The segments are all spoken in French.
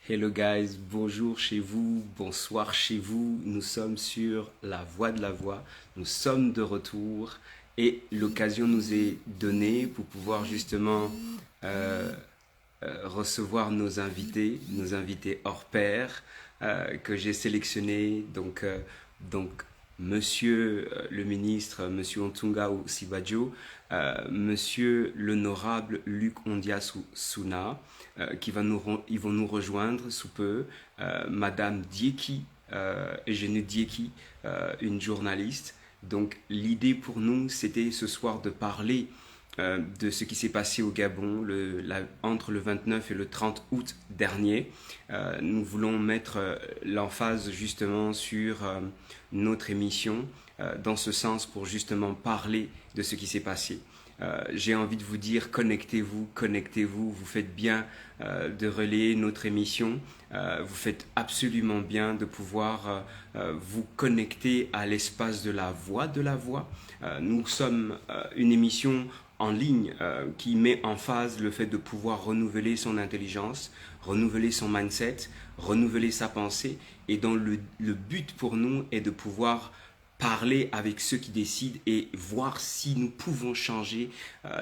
Hello guys, bonjour chez vous, bonsoir chez vous. Nous sommes sur la voie de la voix. Nous sommes de retour et l'occasion nous est donnée pour pouvoir justement euh, recevoir nos invités hors pair que j'ai sélectionnés. Donc Monsieur le ministre, Monsieur Ontunga Sibajo, Monsieur l'honorable Luc Ondiasu Suna, ils vont nous rejoindre sous peu, Madame Dieki, Eugénie Dieki, une journaliste. Donc l'idée pour nous, c'était ce soir de parler de ce qui s'est passé au Gabon entre le 29 et le 30 août dernier. Nous voulons mettre l'emphase justement sur notre émission dans ce sens pour justement parler de ce qui s'est passé. J'ai envie de vous dire, connectez-vous, connectez-vous, vous faites bien de relayer notre émission, vous faites absolument bien de pouvoir vous connecter à l'espace de la voix de la voix. Nous sommes une émission en ligne qui met en phase le fait de pouvoir renouveler son intelligence, renouveler son mindset, renouveler sa pensée et dont le but pour nous est de pouvoir parler avec ceux qui décident et voir si nous pouvons changer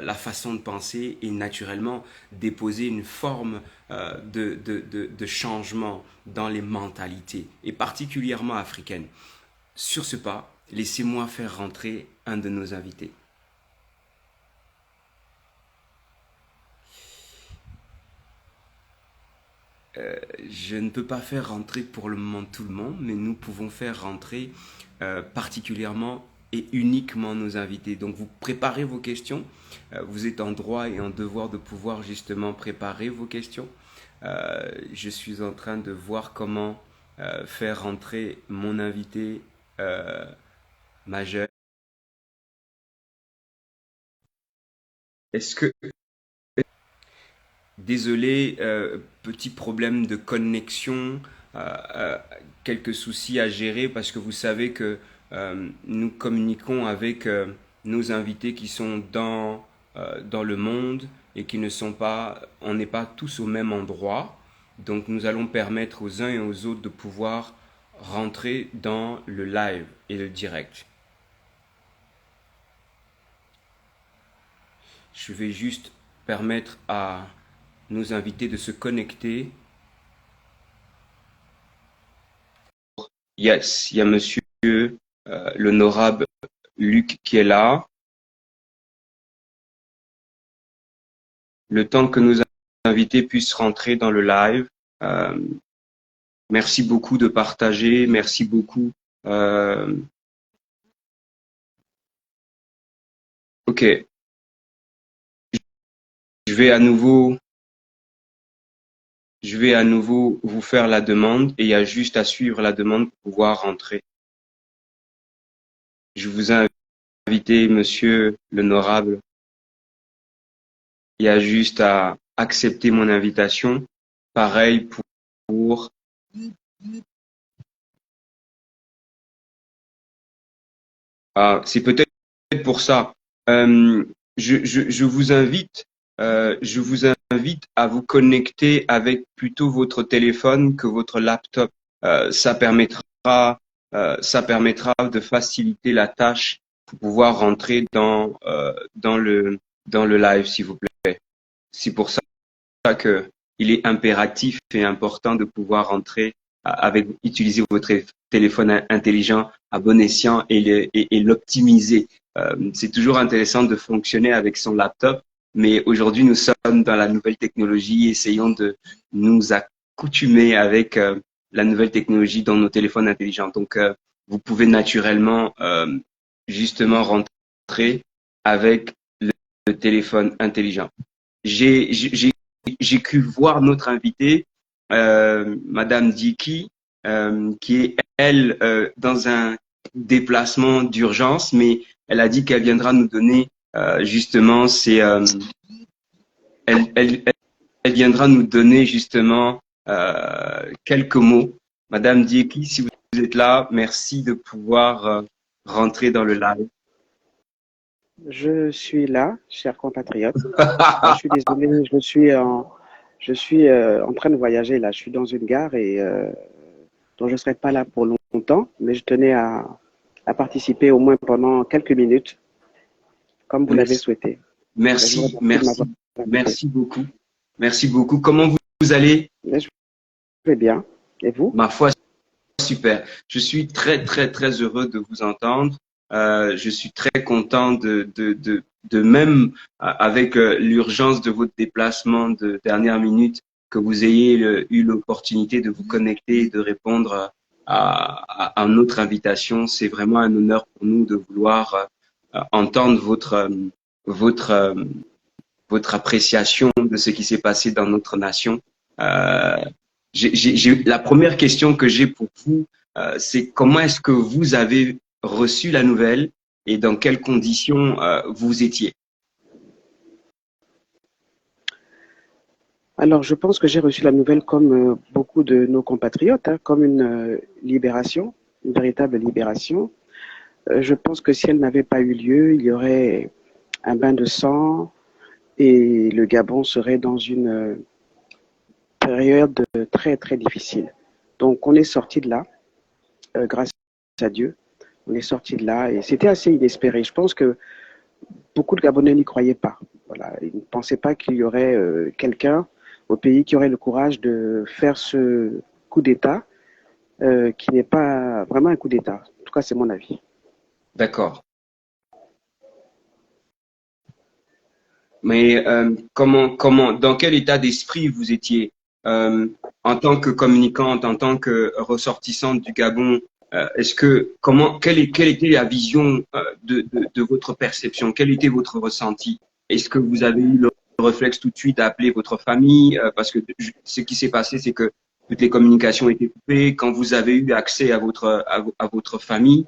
la façon de penser et naturellement déposer une forme de changement dans les mentalités et particulièrement africaines. Sur ce pas, laissez-moi faire rentrer un de nos invités. Je ne peux pas faire rentrer pour le moment tout le monde, mais nous pouvons faire rentrer particulièrement et uniquement nos invités. Donc vous préparez vos questions, vous êtes en droit et en devoir de pouvoir justement préparer vos questions. Je suis en train de voir comment faire rentrer mon invité euh, majeur. Est-ce que Désolé, petit problème de connexion, quelques soucis à gérer parce que vous savez que nous communiquons avec nos invités qui sont dans le monde et qui ne sont pas, on n'est pas tous au même endroit. Donc nous allons permettre aux uns et aux autres de pouvoir rentrer dans le live et le direct. Je vais juste permettre à nos invités de se connecter. Yes, il y a monsieur l'honorable Luc qui est là. Le temps que nos invités puissent rentrer dans le live. Euh, Merci beaucoup de partager. Merci beaucoup. Euh, ok, je vais à nouveau, je vais à nouveau vous faire la demande et il y a juste à suivre la demande pour pouvoir rentrer. Je vous ai invité, monsieur l'honorable. Il y a juste à accepter mon invitation. Pareil pour c'est peut-être pour ça. Euh, je vous invite à vous connecter avec plutôt votre téléphone que votre laptop. Ça permettra de faciliter la tâche pour pouvoir rentrer dans le live, s'il vous plaît. C'est pour ça que il est impératif et important de pouvoir rentrer utiliser votre téléphone intelligent à bon escient et l'optimiser. C'est toujours intéressant de fonctionner avec son laptop, mais aujourd'hui nous sommes dans la nouvelle technologie. Essayons de nous accoutumer avec la nouvelle technologie dans nos téléphones intelligents. Donc, vous pouvez naturellement justement rentrer avec le téléphone intelligent. J'ai j'ai cru voir notre invitée, Madame Dieki, qui est, elle, dans un déplacement d'urgence, mais elle a dit qu'elle viendra nous donner justement elle, elle, elle viendra nous donner justement quelques mots. Madame Dieki, si vous êtes là, merci de pouvoir rentrer dans le live. Je suis là, chers compatriotes. Je suis désolé, Je suis en train de voyager là. Je suis dans une gare et donc je ne serai pas là pour longtemps, mais je tenais à participer au moins pendant quelques minutes, comme vous l'avez Merci, souhaité. Je vous merci, remercie de m'avoir merci, invité. merci beaucoup. Merci beaucoup. Comment vous allez? Mais je vais bien. Et vous? Ma foi, super. Je suis très, très, très heureux de vous entendre. Je suis très content de même avec l'urgence de votre déplacement de dernière minute, que vous ayez eu l'opportunité de vous connecter et de répondre à notre invitation. C'est vraiment un honneur pour nous de vouloir entendre votre, euh, votre appréciation de ce qui s'est passé dans notre nation. Euh, la première question que j'ai pour vous, c'est comment est-ce que vous avez reçu la nouvelle et dans quelles conditions vous étiez? Alors, je pense que j'ai reçu la nouvelle comme beaucoup de nos compatriotes, hein, comme une libération, une véritable libération. Je pense que si elle n'avait pas eu lieu, il y aurait un bain de sang et le Gabon serait dans une période très, très difficile. Donc, on est sorti de là, grâce à Dieu. On est sorti de là et c'était assez inespéré. Je pense que beaucoup de Gabonais n'y croyaient pas. Voilà, ils ne pensaient pas qu'il y aurait quelqu'un au pays qui aurait le courage de faire ce coup d'État, qui n'est pas vraiment un coup d'État. En tout cas, c'est mon avis. D'accord. Mais dans quel état d'esprit vous étiez en tant que communicante, en tant que ressortissante du Gabon? Quelle était la vision de votre perception? Quel était votre ressenti? Est-ce que vous avez eu le réflexe tout de suite d'appeler votre famille? Parce que ce qui s'est passé, c'est que toutes les communications étaient coupées. Quand vous avez eu accès à votre famille,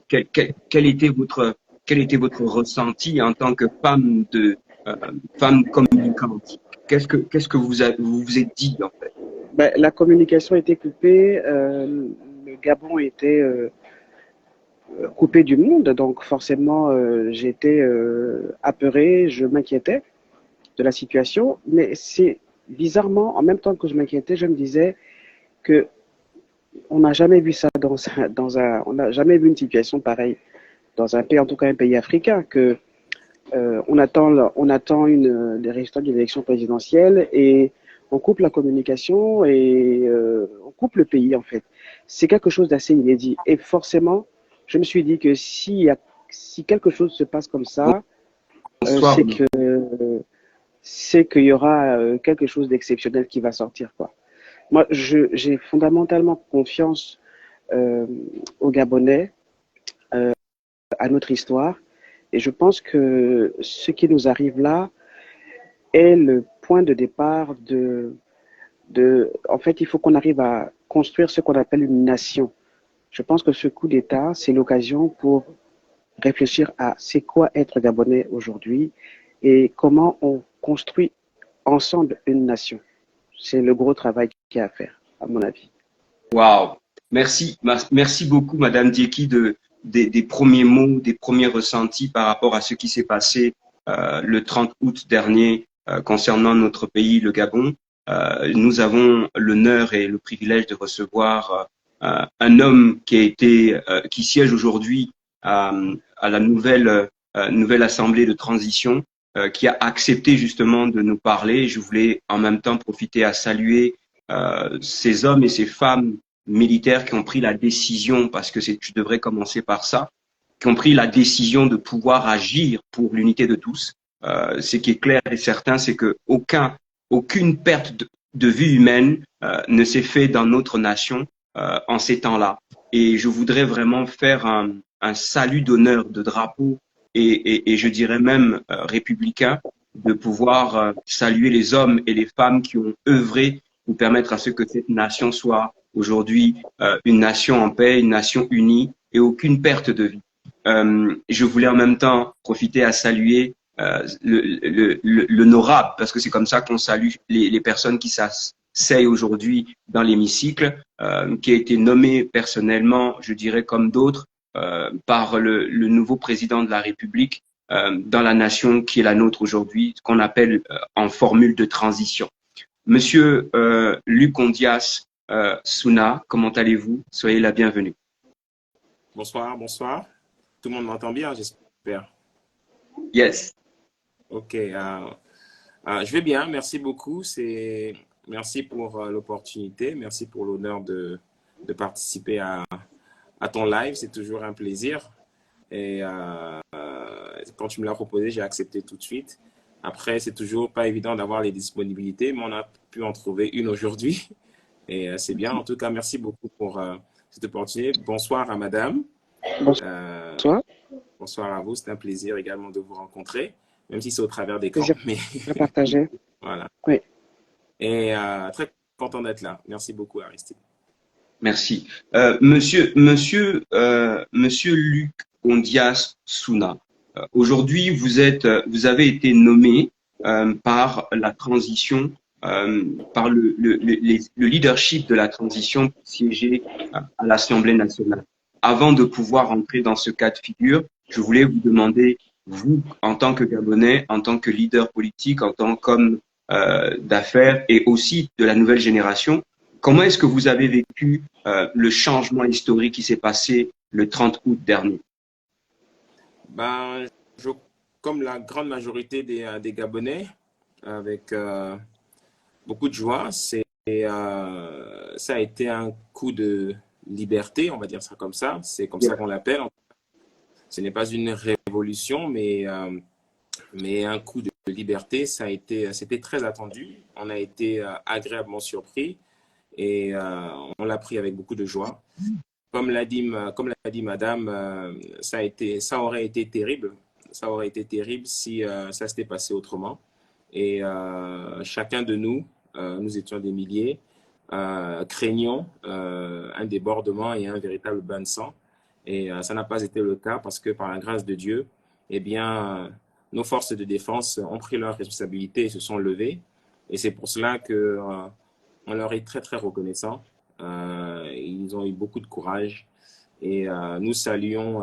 quel était votre ressenti en tant que euh, femme communicante? Qu'est-ce que vous vous êtes dit en fait? Ben, la communication était coupée, le Gabon était coupé du monde, donc forcément j'étais apeuré, je m'inquiétais de la situation, mais c'est bizarrement, en même temps que je m'inquiétais, je me disais que on n'a jamais vu ça on n'a jamais vu une situation pareille dans un pays, en tout cas un pays africain, que on attend les résultats d'une élection présidentielle et on coupe la communication et on coupe le pays en fait. C'est quelque chose d'assez inédit et forcément, je me suis dit que si quelque chose se passe comme ça, Bonsoir. c'est que c'est qu'il y aura quelque chose d'exceptionnel qui va sortir quoi. Moi, j'ai fondamentalement confiance euh, aux Gabonais, à notre histoire. Et je pense que ce qui nous arrive là est le point de départ en fait, il faut qu'on arrive à construire ce qu'on appelle une nation. Je pense que ce coup d'État, c'est l'occasion pour réfléchir à c'est quoi être Gabonais aujourd'hui et comment on construit ensemble une nation. C'est le gros travail qu'il y a à faire, à mon avis. Wow. Merci beaucoup, Madame Dieki, des premiers mots, des premiers ressentis par rapport à ce qui s'est passé le 30 août dernier concernant notre pays, le Gabon. Nous avons l'honneur et le privilège de recevoir un homme qui siège aujourd'hui à la nouvelle Assemblée de transition, qui a accepté justement de nous parler. Je voulais en même temps profiter à saluer ces hommes et ces femmes militaires qui ont pris la décision, parce que tu devrais commencer par ça, qui ont pris la décision de pouvoir agir pour l'unité de tous. Ce qui est clair et certain, c'est que aucune perte de vie humaine ne s'est fait dans notre nation en ces temps-là. Et je voudrais vraiment faire un salut d'honneur de drapeau et je dirais même républicain, de pouvoir saluer les hommes et les femmes qui ont œuvré pour permettre à ce que cette nation soit aujourd'hui une nation en paix, une nation unie et aucune perte de vie. Je voulais en même temps profiter à saluer l'honorable, parce que c'est comme ça qu'on salue les personnes qui s'asseyent aujourd'hui dans l'hémicycle, qui a été nommé personnellement, je dirais comme d'autres, par le nouveau président de la République dans la nation qui est la nôtre aujourd'hui, ce qu'on appelle en formule de transition. Monsieur Luc Ondias Souna, comment allez-vous? Soyez la bienvenue. Bonsoir, bonsoir. Tout le monde m'entend bien, j'espère. Yes. Ok, je vais bien, merci beaucoup. Merci pour l'opportunité, merci pour l'honneur de participer à ton live, c'est toujours un plaisir. Et quand tu me l'as proposé, j'ai accepté tout de suite. Après, c'est toujours pas évident d'avoir les disponibilités, mais on a pu en trouver une aujourd'hui. Et c'est bien. En tout cas, merci beaucoup pour cette opportunité. Bonsoir à madame. Euh, Bonsoir. Bonsoir à vous, c'est un plaisir également de vous rencontrer, même si c'est au travers d'écran, Plaisir mais partagé. voilà. Oui. Et très content d'être là. Merci beaucoup, Aristide. Merci. Monsieur Luc Ondias Souna, aujourd'hui, vous avez été nommé par la transition, par le leadership de la transition pour siéger à l'Assemblée nationale. Avant de pouvoir entrer dans ce cas de figure, je voulais vous demander, vous, en tant que Gabonais, en tant que leader politique, en tant qu'homme d'affaires et aussi de la nouvelle génération, comment est-ce que vous avez vécu le changement historique qui s'est passé le 30 août dernier? Ben, je, comme la grande majorité des Gabonais, avec beaucoup de joie, ça a été un coup de liberté, on va dire ça comme ça. C'est comme ça Yeah. qu'on l'appelle. Ce n'est pas une révolution, mais un coup de liberté. C'était très attendu. On a été agréablement surpris et on l'a pris avec beaucoup de joie. Comme l'a dit Madame, ça aurait été terrible. Ça aurait été terrible si ça s'était passé autrement. Et chacun de nous, nous étions des milliers, craignons un débordement et un véritable bain de sang. Et ça n'a pas été le cas parce que par la grâce de Dieu, eh bien, nos forces de défense ont pris leurs responsabilités et se sont levées. Et c'est pour cela que on leur est très très reconnaissant. Ils ont eu beaucoup de courage et nous saluons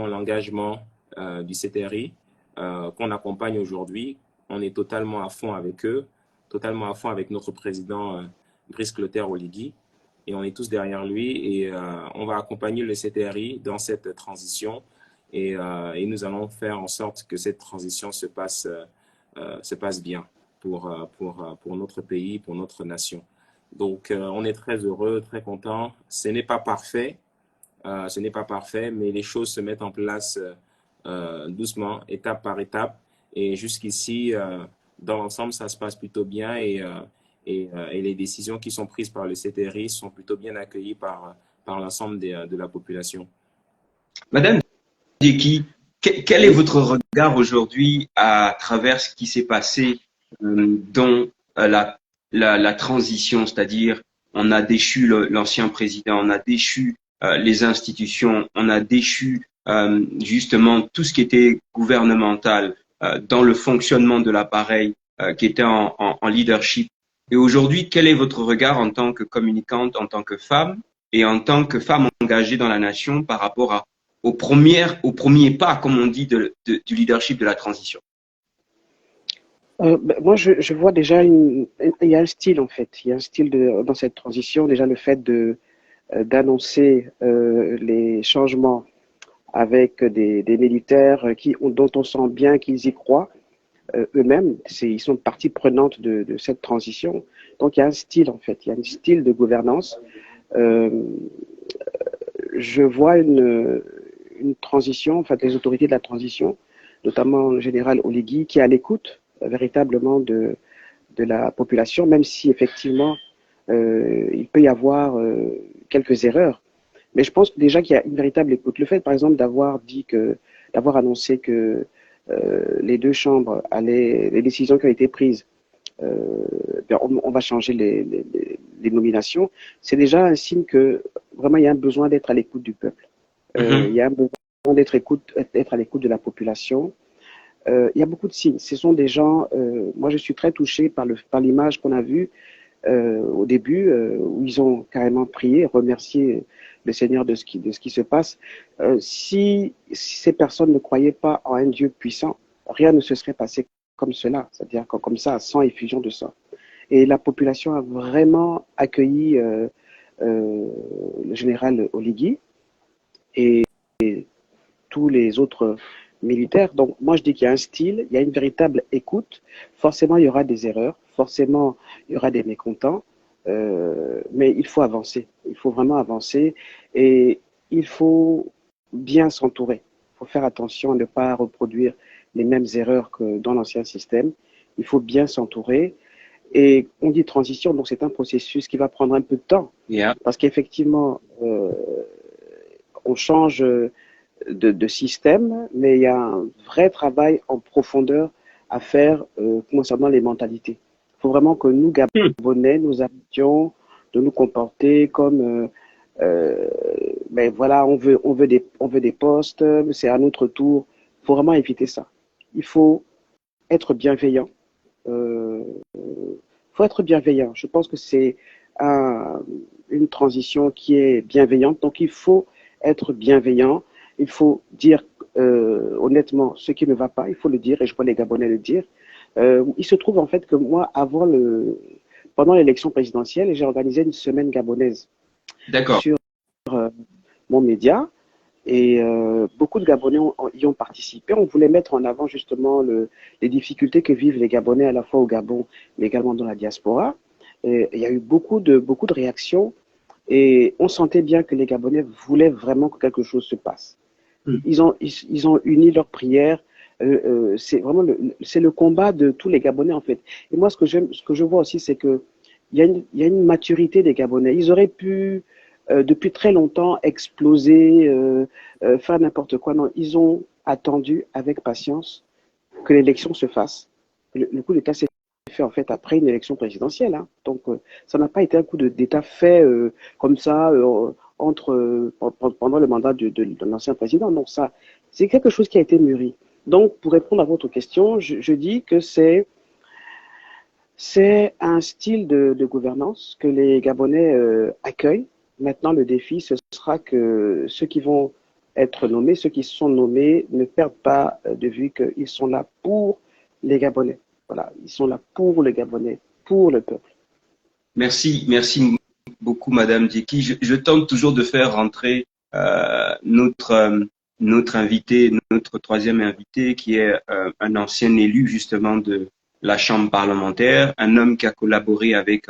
l'engagement du CTRI qu'on accompagne aujourd'hui. On est totalement à fond avec eux, totalement à fond avec notre président Brice Clotaire Oligui et on est tous derrière lui et on va accompagner le CTRI dans cette transition et nous allons faire en sorte que cette transition se passe bien pour notre pays, pour notre nation. Donc, on est très heureux, très content. Ce n'est pas parfait, mais les choses se mettent en place doucement, étape par étape. Et jusqu'ici, dans l'ensemble, ça se passe plutôt bien et les décisions qui sont prises par le CTRI sont plutôt bien accueillies par l'ensemble de la population. Madame Deki, quel est Oui. votre regard aujourd'hui à travers ce qui s'est passé dans la transition, c'est-à-dire on a déchu l'ancien président, on a déchu les institutions, on a déchu justement tout ce qui était gouvernemental dans le fonctionnement de l'appareil qui était en leadership. Et aujourd'hui, quel est votre regard en tant que communicante, en tant que femme et en tant que femme engagée dans la nation par rapport au premier pas, comme on dit, du leadership de la transition? Moi, je vois déjà il y a un style en fait. Il y a un style dans cette transition. Déjà le fait d'annoncer les changements avec des militaires dont on sent bien qu'ils y croient eux-mêmes. Ils sont partie prenante de cette transition. Donc il y a un style en fait. Il y a un style de gouvernance. Euh, je vois une transition, enfin des autorités de la transition, notamment le général Oligui, qui est à l'écoute véritablement de la population, même si effectivement il peut y avoir quelques erreurs. Mais je pense déjà qu'il y a une véritable écoute. Le fait, par exemple, d'avoir annoncé que les deux chambres les décisions qui ont été prises, on va changer les nominations, c'est déjà un signe que vraiment il y a un besoin d'être à l'écoute du peuple. Il y a un besoin d'être à l'écoute de la population. Il y a beaucoup de signes. Ce sont des gens. Moi, je suis très touché par l'image qu'on a vue au début, où ils ont carrément prié, remercié le Seigneur de ce qui se passe. Si ces personnes ne croyaient pas en un Dieu puissant, rien ne se serait passé comme cela, c'est-à-dire comme ça, sans effusion de sang. Et la population a vraiment accueilli le général Oligui et tous les autres militaires. Donc, moi, je dis qu'il y a un style, il y a une véritable écoute. Forcément, il y aura des erreurs, forcément, il y aura des mécontents, mais il faut avancer. Il faut vraiment avancer et il faut bien s'entourer. Il faut faire attention à ne pas reproduire les mêmes erreurs que dans l'ancien système. Il faut bien s'entourer. Et on dit transition, donc c'est un processus qui va prendre un peu de temps. Yeah. Parce qu'effectivement, on change de système, mais il y a un vrai travail en profondeur à faire concernant les mentalités. Il faut vraiment que nous, Gabonais, nous arrêtions de nous comporter comme ben voilà, on veut des postes, c'est à notre tour. Il faut vraiment éviter ça. Il faut être bienveillant. Faut être bienveillant. Je pense que c'est une transition qui est bienveillante. Donc, il faut être bienveillant. Il faut dire honnêtement ce qui ne va pas. Il faut le dire, et je vois les Gabonais le dire. Il se trouve en fait que moi, pendant l'élection présidentielle, j'ai organisé une semaine gabonaise sur mon média. Et beaucoup de Gabonais y ont participé. On voulait mettre en avant justement les difficultés que vivent les Gabonais à la fois au Gabon, mais également dans la diaspora. Et il y a eu beaucoup de réactions et on sentait bien que les Gabonais voulaient vraiment que quelque chose se passe. Ils ont uni leurs prières. C'est vraiment c'est le combat de tous les Gabonais en fait. Et moi, ce que je vois aussi, c'est que il y a une maturité des Gabonais. Ils auraient pu depuis très longtemps exploser, faire n'importe quoi. Non, ils ont attendu avec patience que l'élection se fasse. Le coup d'État s'est fait en fait après une élection présidentielle. Hein. Donc ça n'a pas été un coup d'État fait comme ça pendant le mandat de l'ancien président. Donc ça, c'est quelque chose qui a été mûri. Donc pour répondre à votre question, je dis que c'est un style de gouvernance que les Gabonais accueillent. Maintenant, le défi, ce sera que ceux qui vont être nommés, ceux qui sont nommés, ne perdent pas de vue qu'ils sont là pour les Gabonais. Voilà, ils sont là pour les Gabonais, pour le peuple. Merci beaucoup, Madame Dieki. Je tente toujours de faire rentrer notre invité, notre troisième invité, qui est un ancien élu justement de la Chambre parlementaire, un homme qui a collaboré avec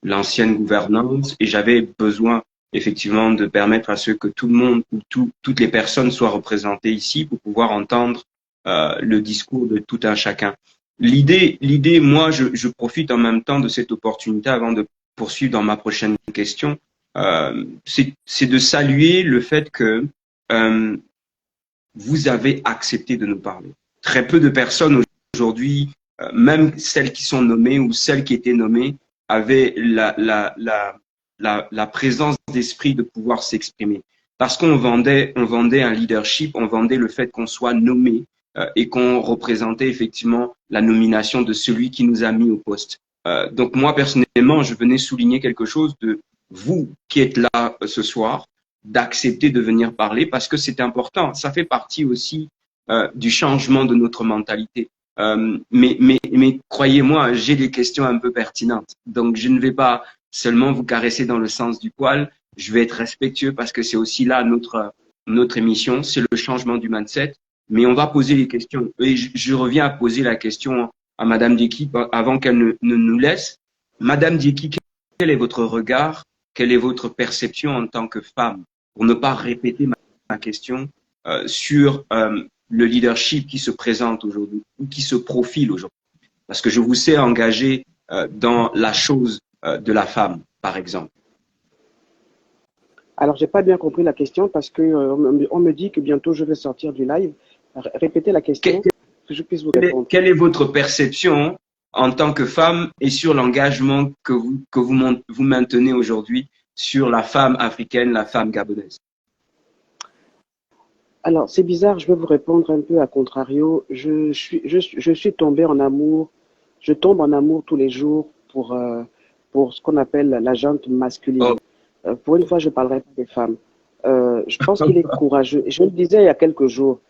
l'ancienne gouvernance, et j'avais besoin effectivement de permettre à ce que tout le monde ou toutes les personnes soient représentées ici pour pouvoir entendre le discours de tout un chacun. L'idée, moi, je profite en même temps de cette opportunité avant de poursuivre dans ma prochaine question. C'est de saluer le fait que vous avez accepté de nous parler. Très peu de personnes aujourd'hui, même celles qui sont nommées ou celles qui étaient nommées, avaient la présence d'esprit de pouvoir s'exprimer. Parce qu'on vendait un leadership, on vendait le fait qu'on soit nommé et qu'on représentait effectivement la nomination de celui qui nous a mis au poste. Donc moi, personnellement, je venais souligner quelque chose de vous qui êtes là ce soir, d'accepter de venir parler parce que c'est important. Ça fait partie aussi du changement de notre mentalité. Mais croyez-moi, j'ai des questions un peu pertinentes. Donc, je ne vais pas seulement vous caresser dans le sens du poil. Je vais être respectueux parce que c'est aussi là notre émission. C'est le changement du mindset. Mais on va poser les questions. Et je reviens à poser la question à Madame Dieki avant qu'elle ne nous laisse. Madame Dieki, quel est votre regard? Quelle est votre perception en tant que femme? Pour ne pas répéter ma question sur le leadership qui se présente aujourd'hui ou qui se profile aujourd'hui. Parce que je vous sais engagé dans la chose de la femme, par exemple. Alors, j'ai pas bien compris la question parce que on me dit que bientôt je vais sortir du live. Répétez la question, que je puisse vous répondre. Quelle est votre perception en tant que femme et sur l'engagement que vous maintenez aujourd'hui sur la femme africaine, la femme gabonaise? Alors, c'est bizarre, je vais vous répondre un peu à contrario. Je suis tombé en amour, je tombe en amour tous les jours pour ce qu'on appelle la jante masculine. Pour une fois, je ne parlerai pas des femmes. Je pense qu'il est courageux. Et je le disais il y a quelques jours,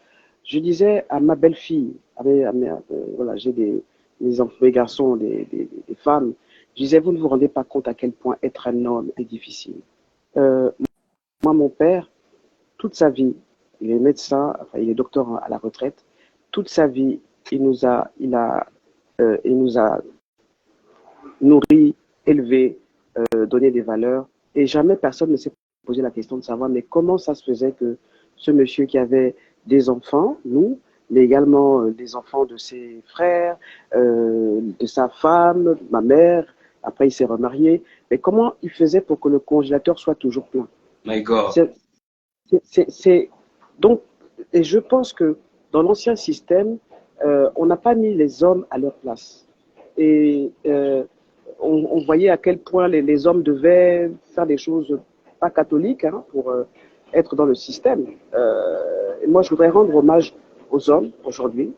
Je disais à ma belle-fille, voilà, j'ai mes enfants, mes garçons, des femmes, je disais, vous ne vous rendez pas compte à quel point être un homme est difficile. Euh, Moi, mon père, toute sa vie, il est médecin, enfin, il est docteur à la retraite. Toute sa vie, il nous a nourri, élevé, donné des valeurs. Et jamais personne ne s'est posé la question de savoir, mais comment ça se faisait que ce monsieur qui avait des enfants, nous, mais également des enfants de ses frères, de sa femme, ma mère, après il s'est remarié, mais comment il faisait pour que le congélateur soit toujours plein? My God. C'est c'est donc, et je pense que dans l'ancien système, on n'a pas mis les hommes à leur place. Et on voyait à quel point les hommes devaient faire des choses pas catholiques hein, pour être dans le système. Et moi, je voudrais rendre hommage aux hommes aujourd'hui.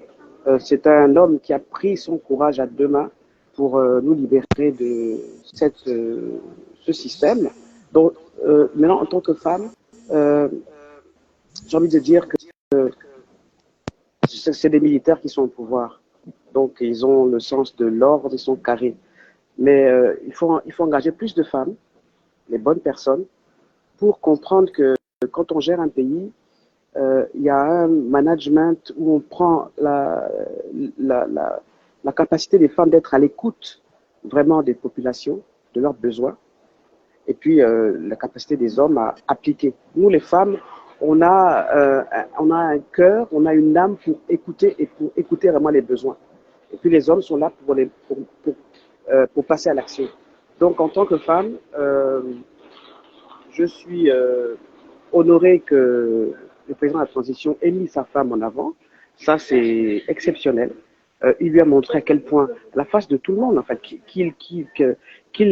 C'est un homme qui a pris son courage à deux mains pour nous libérer de ce système. Donc, maintenant, en tant que femme, euh, j'ai envie de dire que c'est des militaires qui sont au pouvoir. Donc, ils ont le sens de l'ordre, ils sont carrés. Mais il faut engager plus de femmes, les bonnes personnes, pour comprendre que quand on gère un pays, il y a un management où on prend la, la, la capacité des femmes d'être à l'écoute vraiment des populations, de leurs besoins, et puis la capacité des hommes à appliquer. Nous, les femmes, on a un cœur, on a une âme pour écouter vraiment les besoins. Et puis les hommes sont là pour passer à l'action. Donc en tant que femme, je suis honoré que le président de la transition ait mis sa femme en avant. Ça, c'est exceptionnel. Il lui a montré à quel point, à la face de tout le monde, en fait, qu'il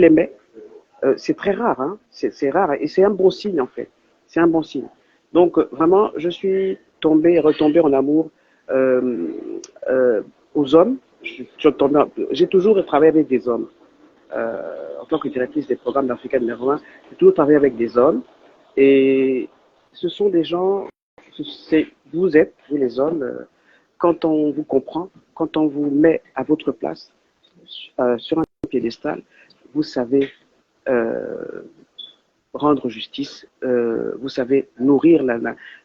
l'aimait. C'est très rare, hein. C'est rare et c'est un bon signe en fait. C'est un bon signe. Donc vraiment, je suis tombé et retombé en amour euh, aux hommes. J'ai toujours travaillé avec des hommes. En tant que directrice des programmes d'Africa numéro 1, j'ai toujours travaillé avec des hommes. Et ce sont des gens, vous êtes, vous les hommes, quand on vous comprend, quand on vous met à votre place sur un piédestal, vous savez euh, rendre justice, vous savez nourrir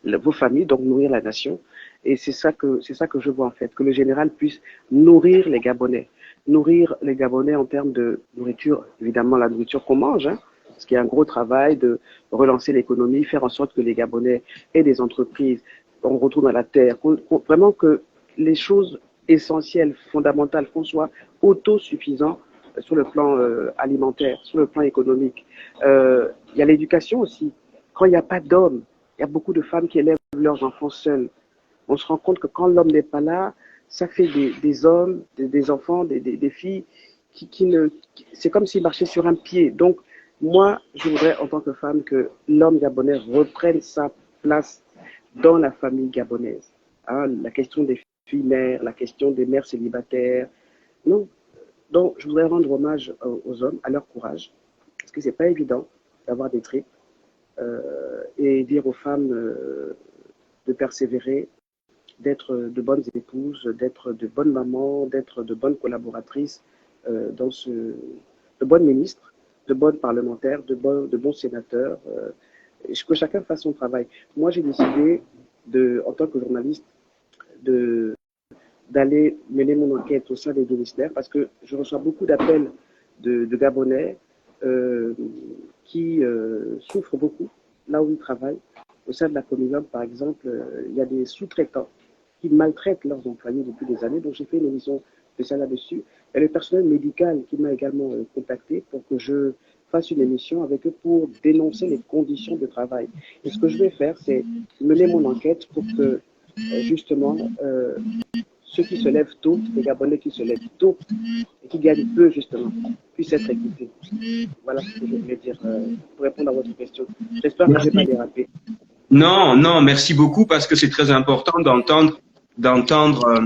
vos familles, donc nourrir la nation. Et c'est ça que je vois en fait, que le général puisse nourrir les Gabonais en termes de nourriture, évidemment la nourriture qu'on mange, hein, parce qu'il y a un gros travail de relancer l'économie, faire en sorte que les Gabonais aient des entreprises, on retourne à la terre, vraiment que les choses essentielles, fondamentales, qu'on soit autosuffisants sur le plan alimentaire, sur le plan économique. Il y a l'éducation aussi. Quand il n'y a pas d'hommes, il y a beaucoup de femmes qui élèvent leurs enfants seuls. On se rend compte que quand l'homme n'est pas là, ça fait des hommes, des enfants, des filles qui ne. C'est comme s'ils marchaient sur un pied. Donc, moi, je voudrais, en tant que femme, que l'homme gabonais reprenne sa place dans la famille gabonaise. Hein, la question des filles mères, la question des mères célibataires. Non. Donc, je voudrais rendre hommage aux hommes, à leur courage, parce que c'est pas évident d'avoir des tripes, et dire aux femmes de persévérer, d'être de bonnes épouses, d'être de bonnes mamans, d'être de bonnes collaboratrices, de bonnes ministres, de bonnes parlementaires, de bons sénateurs, que chacun fasse son travail. Moi, j'ai décidé, en tant que journaliste, d'aller mener mon enquête au sein des domiciliaires parce que je reçois beaucoup d'appels de Gabonais qui souffrent beaucoup là où ils travaillent. Au sein de la Communauté, par exemple, il y a des sous-traitants qui maltraitent leurs employés depuis des années. Donc j'ai fait une émission spéciale là-dessus. Et le personnel médical qui m'a également contacté pour que je fasse une émission avec eux pour dénoncer les conditions de travail. Et ce que je vais faire, c'est mener mon enquête pour que justement ceux qui se lèvent tôt, les Gabonais qui se lèvent tôt et qui gagnent peu justement, puissent être écoutés. Voilà ce que je voulais dire pour répondre à votre question. J'espère que je n'ai pas dérapé. Non, non, merci beaucoup parce que c'est très important d'entendre, d'entendre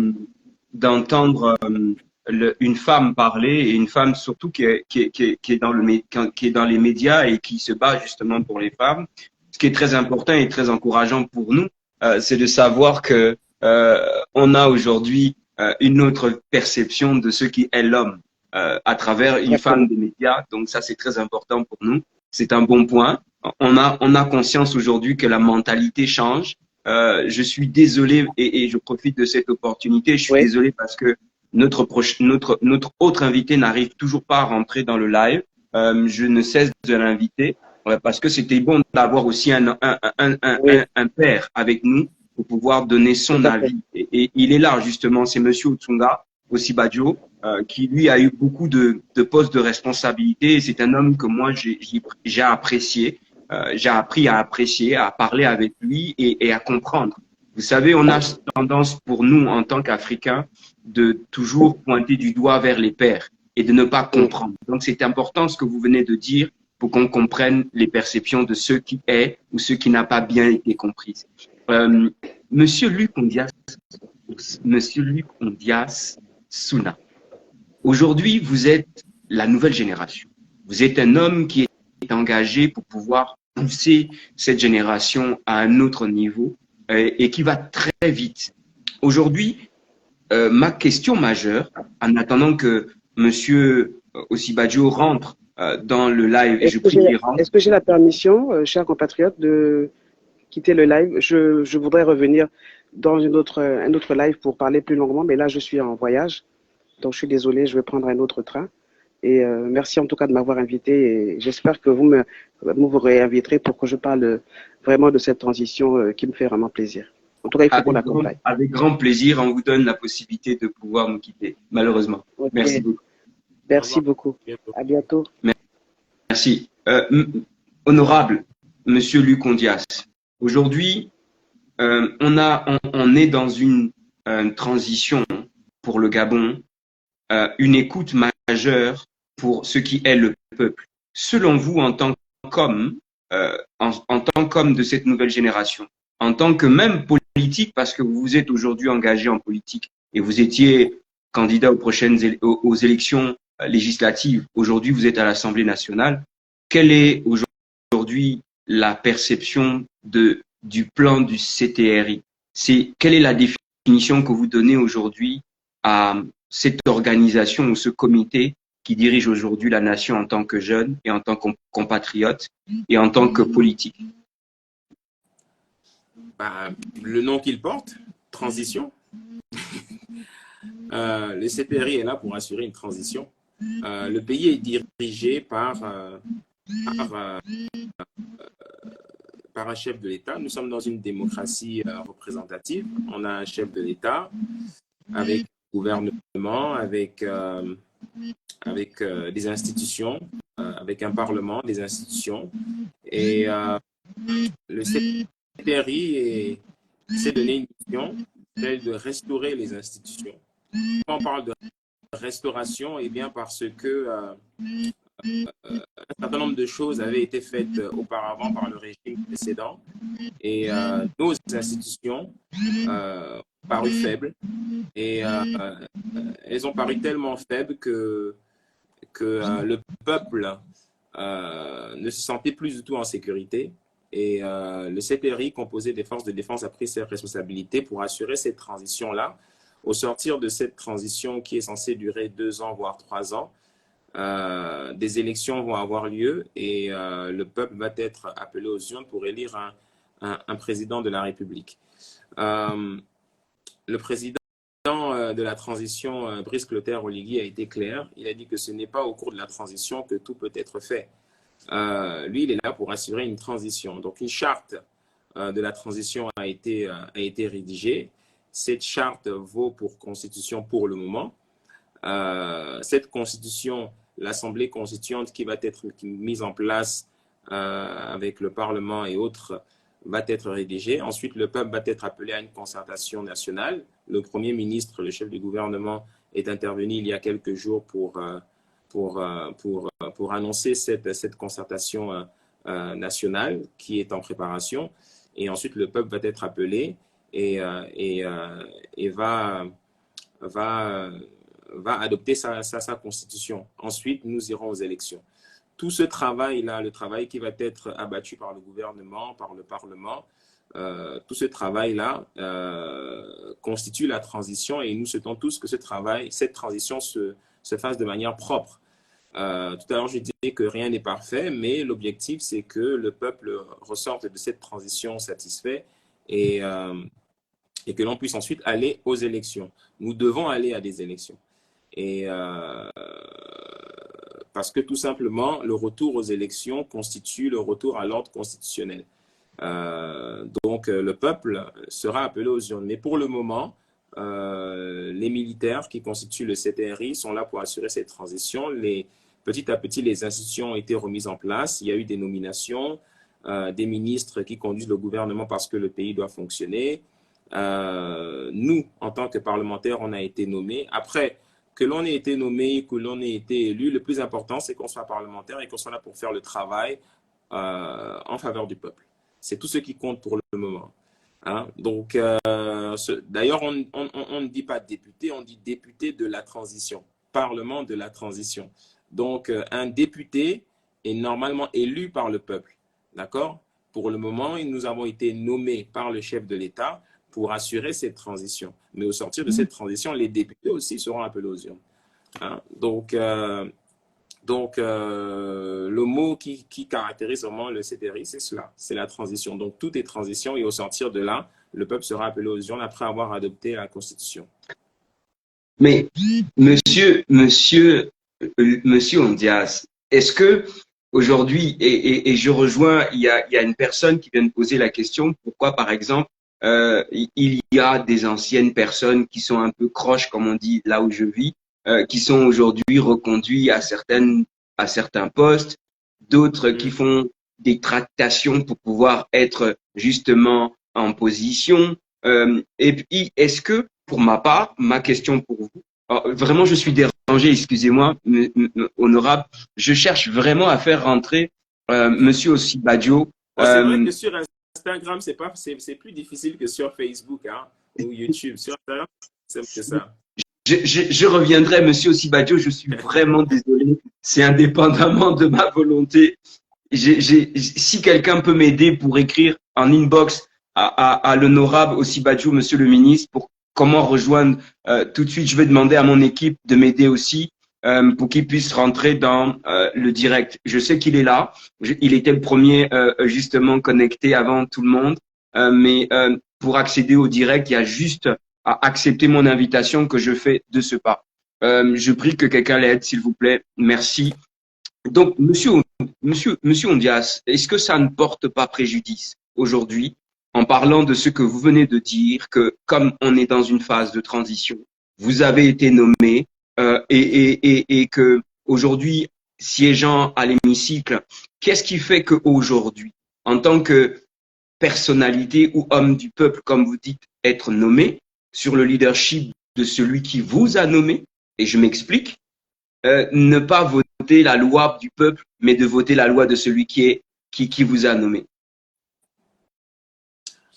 une femme parler et une femme surtout qui est qui est dans les médias et qui se bat justement pour les femmes. Ce qui est très important et très encourageant pour nous, c'est de savoir que on a aujourd'hui une autre perception de ce qui est l'homme à travers une femme des médias. Donc ça, c'est très important pour nous. C'est un bon point. On a conscience aujourd'hui que la mentalité change. Je suis désolé et je profite de cette opportunité. Je suis désolé parce que notre autre invité n'arrive toujours pas à rentrer dans le live. Je ne cesse de l'inviter parce que c'était bon d'avoir aussi un père avec nous pour pouvoir donner son avis. Et il est là justement, c'est Monsieur Otsunga Osibajo, qui lui a eu beaucoup de postes de responsabilité. Et c'est un homme que moi j'ai apprécié. J'ai appris à apprécier, à parler avec lui et à comprendre. Vous savez, on a tendance pour nous, en tant qu'Africains, de toujours pointer du doigt vers les pères et de ne pas comprendre. Donc, c'est important ce que vous venez de dire pour qu'on comprenne les perceptions de ceux qui est ou ceux qui n'ont pas bien été comprises. Monsieur Luc Ondias Suna, aujourd'hui, vous êtes la nouvelle génération. Vous êtes un homme qui est engagé pour pouvoir pousser cette génération à un autre niveau et qui va très vite. Aujourd'hui, ma question majeure, en attendant que Monsieur Osibajo rentre dans le live, et je prie qu'il rentre. Est-ce que j'ai la permission, chers compatriotes, de quitter le live? Je voudrais revenir dans un autre live pour parler plus longuement, mais là, je suis en voyage. Donc, je suis désolé, je vais prendre un autre train. Et merci en tout cas de m'avoir invité. Et j'espère que vous me réinviterez pour que je parle vraiment de cette transition qui me fait vraiment plaisir. En tout cas, il faut qu'on l'accompagne. Avec grand plaisir, on vous donne la possibilité de pouvoir nous quitter, malheureusement. Okay. Merci beaucoup. Merci beaucoup. À bientôt. Merci. Honorable Monsieur Luc Ondias, aujourd'hui, on est dans une transition pour le Gabon, une écoute majeure pour ce qui est le peuple. Selon vous, en tant qu'homme, en tant qu'homme de cette nouvelle génération, en tant que même politique, parce que vous êtes aujourd'hui engagé en politique et vous étiez candidat aux élections législatives, aujourd'hui vous êtes à l'Assemblée nationale, quelle est aujourd'hui la perception du plan du CTRI? Quelle est la définition que vous donnez aujourd'hui à cette organisation ou ce comité qui dirige aujourd'hui la nation en tant que jeune et en tant que compatriote et en tant que politique? Le nom qu'il porte, transition. Le CTRI est là pour assurer une transition. Le pays est dirigé par un chef de l'État. Nous sommes dans une démocratie représentative. On a un chef de l'État avec un gouvernement, avec des institutions, avec un parlement, des institutions. Et le CTRI s'est donné une mission, celle de restaurer les institutions. Quand on parle de restauration, eh bien parce que un certain nombre de choses avaient été faites auparavant par le régime précédent et nos institutions ont paru faibles et elles ont paru tellement faibles que le peuple ne se sentait plus du tout en sécurité. Et le CTRI, composé des forces de défense, a pris ses responsabilités pour assurer cette transition-là. Au sortir de cette transition qui est censée durer 2 ans, voire 3 ans, des élections vont avoir lieu et le peuple va être appelé aux urnes pour élire un président de la République. Le président de la transition, Brice Clotaire Oligui, a été clair. Il a dit que ce n'est pas au cours de la transition que tout peut être fait. Lui, il est là pour assurer une transition. Donc, une charte de la transition a été rédigée. Cette charte vaut pour constitution pour le moment. Cette constitution, l'Assemblée constituante qui va être mise en place avec le Parlement et autres, va être rédigée. Ensuite, le peuple va être appelé à une concertation nationale. Le Premier ministre, le chef du gouvernement, est intervenu il y a quelques jours pour annoncer cette concertation nationale qui est en préparation. Et ensuite, le peuple va être appelé et va adopter sa constitution. Ensuite, nous irons aux élections. Tout ce travail-là, le travail qui va être abattu par le gouvernement, par le Parlement, tout ce travail-là constitue la transition et nous souhaitons tous que cette transition se fasse de manière propre. Tout à l'heure, je disais que rien n'est parfait, mais l'objectif, c'est que le peuple ressorte de cette transition satisfait et que l'on puisse ensuite aller aux élections. Nous devons aller à des élections. Et parce que tout simplement, le retour aux élections constitue le retour à l'ordre constitutionnel. Donc, le peuple sera appelé aux urnes. Mais pour le moment, les militaires qui constituent le CTRI sont là pour assurer cette transition. Petit à petit, les institutions ont été remises en place. Il y a eu des nominations, des ministres qui conduisent le gouvernement parce que le pays doit fonctionner. Nous, en tant que parlementaires, on a été nommés. Après, que l'on ait été nommé, que l'on ait été élu, le plus important, c'est qu'on soit parlementaire et qu'on soit là pour faire le travail en faveur du peuple. C'est tout ce qui compte pour le moment. Hein? Donc, d'ailleurs, on ne dit pas député, on dit député de la transition, parlement de la transition. Donc, un député est normalement élu par le peuple. D'accord? Pour le moment, nous avons été nommés par le chef de l'État pour assurer cette transition. Mais au sortir de cette transition, les députés aussi seront appelés aux urnes. Hein? Donc, le mot qui caractérise vraiment le CTRI, c'est cela, c'est la transition. Donc, tout est transition et au sortir de là, le peuple sera appelé aux urnes après avoir adopté la Constitution. Mais, monsieur Ondias, est-ce que aujourd'hui, et je rejoins, il y a une personne qui vient de poser la question, pourquoi, par exemple, il y a des anciennes personnes qui sont un peu croches, comme on dit là où je vis, qui sont aujourd'hui reconduits à certains postes, d'autres qui font des tractations pour pouvoir être justement en position. Et puis, est-ce que, pour ma part, ma question pour vous, vraiment, je suis dérangé, excusez-moi, honorable, je cherche vraiment à faire rentrer Monsieur Osibadio. C'est vrai que sur Instagram, c'est plus difficile que sur Facebook, hein, ou YouTube. Sur Instagram, c'est simple que ça. Je reviendrai, Monsieur Osibadio, je suis vraiment désolé. C'est indépendamment de ma volonté. Si quelqu'un peut m'aider pour écrire en inbox à l'honorable Osibadio, Monsieur le ministre, pour comment rejoindre tout de suite, je vais demander à mon équipe de m'aider aussi pour qu'il puisse rentrer dans le direct. Je sais qu'il est là. Il était le premier justement connecté avant tout le monde. Mais pour accéder au direct, il y a juste à accepter mon invitation que je fais de ce pas. Je prie que quelqu'un l'aide, s'il vous plaît. Merci. Donc, Monsieur Ondias, est-ce que ça ne porte pas préjudice aujourd'hui en parlant de ce que vous venez de dire, que comme on est dans une phase de transition, vous avez été nommé et que aujourd'hui, siégeant à l'hémicycle, qu'est-ce qui fait qu'aujourd'hui, en tant que personnalité ou homme du peuple, comme vous dites, être nommé sur le leadership de celui qui vous a nommé, et je m'explique, ne pas voter la loi du peuple, mais de voter la loi de celui qui vous a nommé?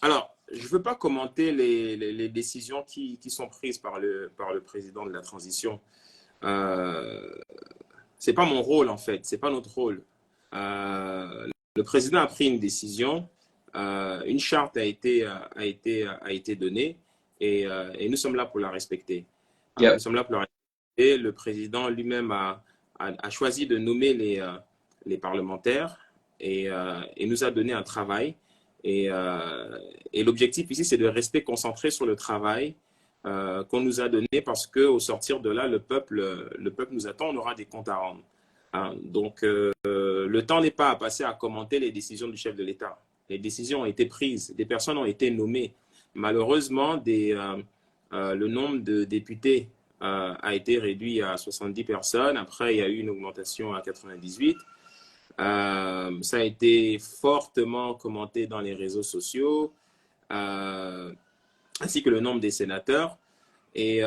Alors, je ne veux pas commenter les décisions qui sont prises par le président de la transition. C'est pas mon rôle, en fait. C'est pas notre rôle. Le président a pris une décision. Une charte a été donnée et nous sommes là pour la respecter. Yeah. Nous sommes là pour la respecter. Le président lui-même a choisi de nommer les parlementaires et nous a donné un travail. Et l'objectif ici, c'est de rester concentré sur le travail qu'on nous a donné parce qu'au sortir de là, le peuple nous attend, on aura des comptes à rendre. Hein? Donc, le temps n'est pas à passer à commenter les décisions du chef de l'État. Les décisions ont été prises, des personnes ont été nommées. Malheureusement, le nombre de députés a été réduit à 70 personnes. Après, il y a eu une augmentation à 98. Ça a été fortement commenté dans les réseaux sociaux, ainsi que le nombre des sénateurs. Et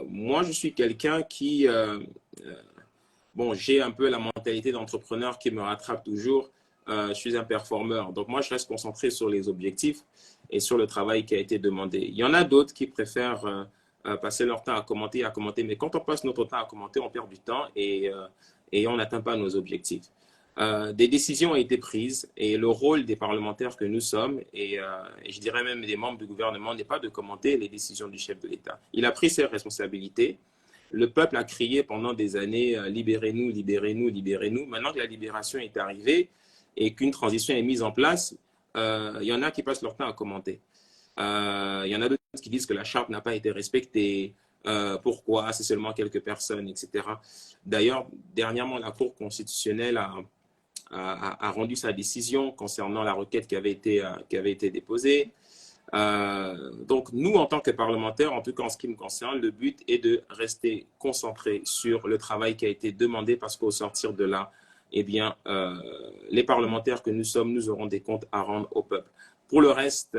moi, je suis quelqu'un qui... bon, j'ai un peu la mentalité d'entrepreneur qui me rattrape toujours. Je suis un performeur. Donc, moi, je reste concentré sur les objectifs et sur le travail qui a été demandé. Il y en a d'autres qui préfèrent passer leur temps à commenter. Mais quand on passe notre temps à commenter, on perd du temps et on n'atteint pas nos objectifs. des décisions ont été prises et le rôle des parlementaires que nous sommes, et je dirais même des membres du gouvernement, n'est pas de commenter les décisions du chef de l'État. Il a pris ses responsabilités. Le peuple a crié pendant des années « libérez-nous, libérez-nous, libérez-nous ». Maintenant que la libération est arrivée et qu'une transition est mise en place, il y en a qui passent leur temps à commenter. Il y en a d'autres qui disent que la charte n'a pas été respectée, pourquoi, c'est seulement quelques personnes, etc. D'ailleurs, dernièrement, la Cour constitutionnelle a rendu sa décision concernant la requête qui avait été déposée. Donc, nous, en tant que parlementaires, en tout cas en ce qui me concerne, le but est de rester concentré sur le travail qui a été demandé parce qu'au sortir de là, eh bien, les parlementaires que nous sommes, nous aurons des comptes à rendre au peuple. Pour le reste,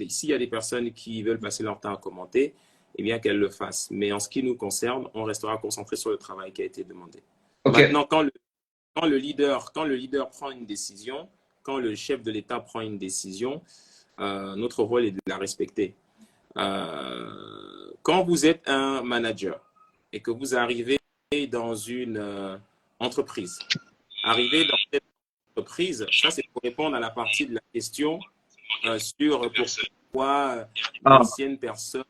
s'il y a des personnes qui veulent passer leur temps à commenter, eh bien, qu'elles le fassent. Mais en ce qui nous concerne, on restera concentré sur le travail qui a été demandé. Okay. Maintenant, quand le leader prend une décision, quand le chef de l'État prend une décision, notre rôle est de la respecter. Quand vous êtes un manager et que vous arrivez dans une entreprise, arriver dans cette entreprise, ça c'est pour répondre à la partie de la question sur pourquoi l'ancienne personne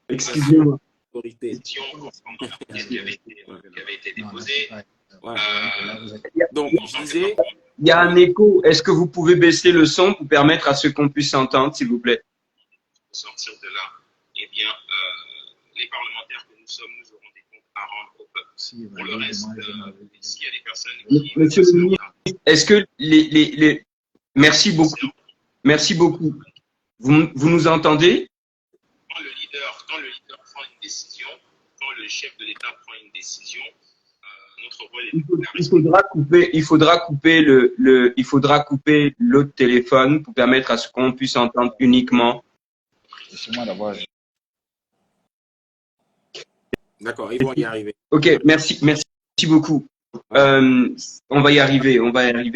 excusez-moi qui avait été déposée. Voilà. Donc, je disais... Il y a un écho. Est-ce que vous pouvez baisser le son pour permettre à ce qu'on puisse s'entendre, s'il vous plaît? Au sortir de là, eh bien, les parlementaires que nous sommes, nous aurons des comptes à rendre au peuple. Pour le reste, s'il y a des personnes qui... Monsieur le ministre, est-ce que Merci beaucoup. Merci beaucoup. Vous nous entendez? Quand le leader prend une décision, quand le chef de l'État prend une décision, notre rôle est il faudra couper l'autre téléphone pour permettre à ce qu'on puisse entendre uniquement. D'accord, ils vont y arriver. Ok, merci beaucoup. On va y arriver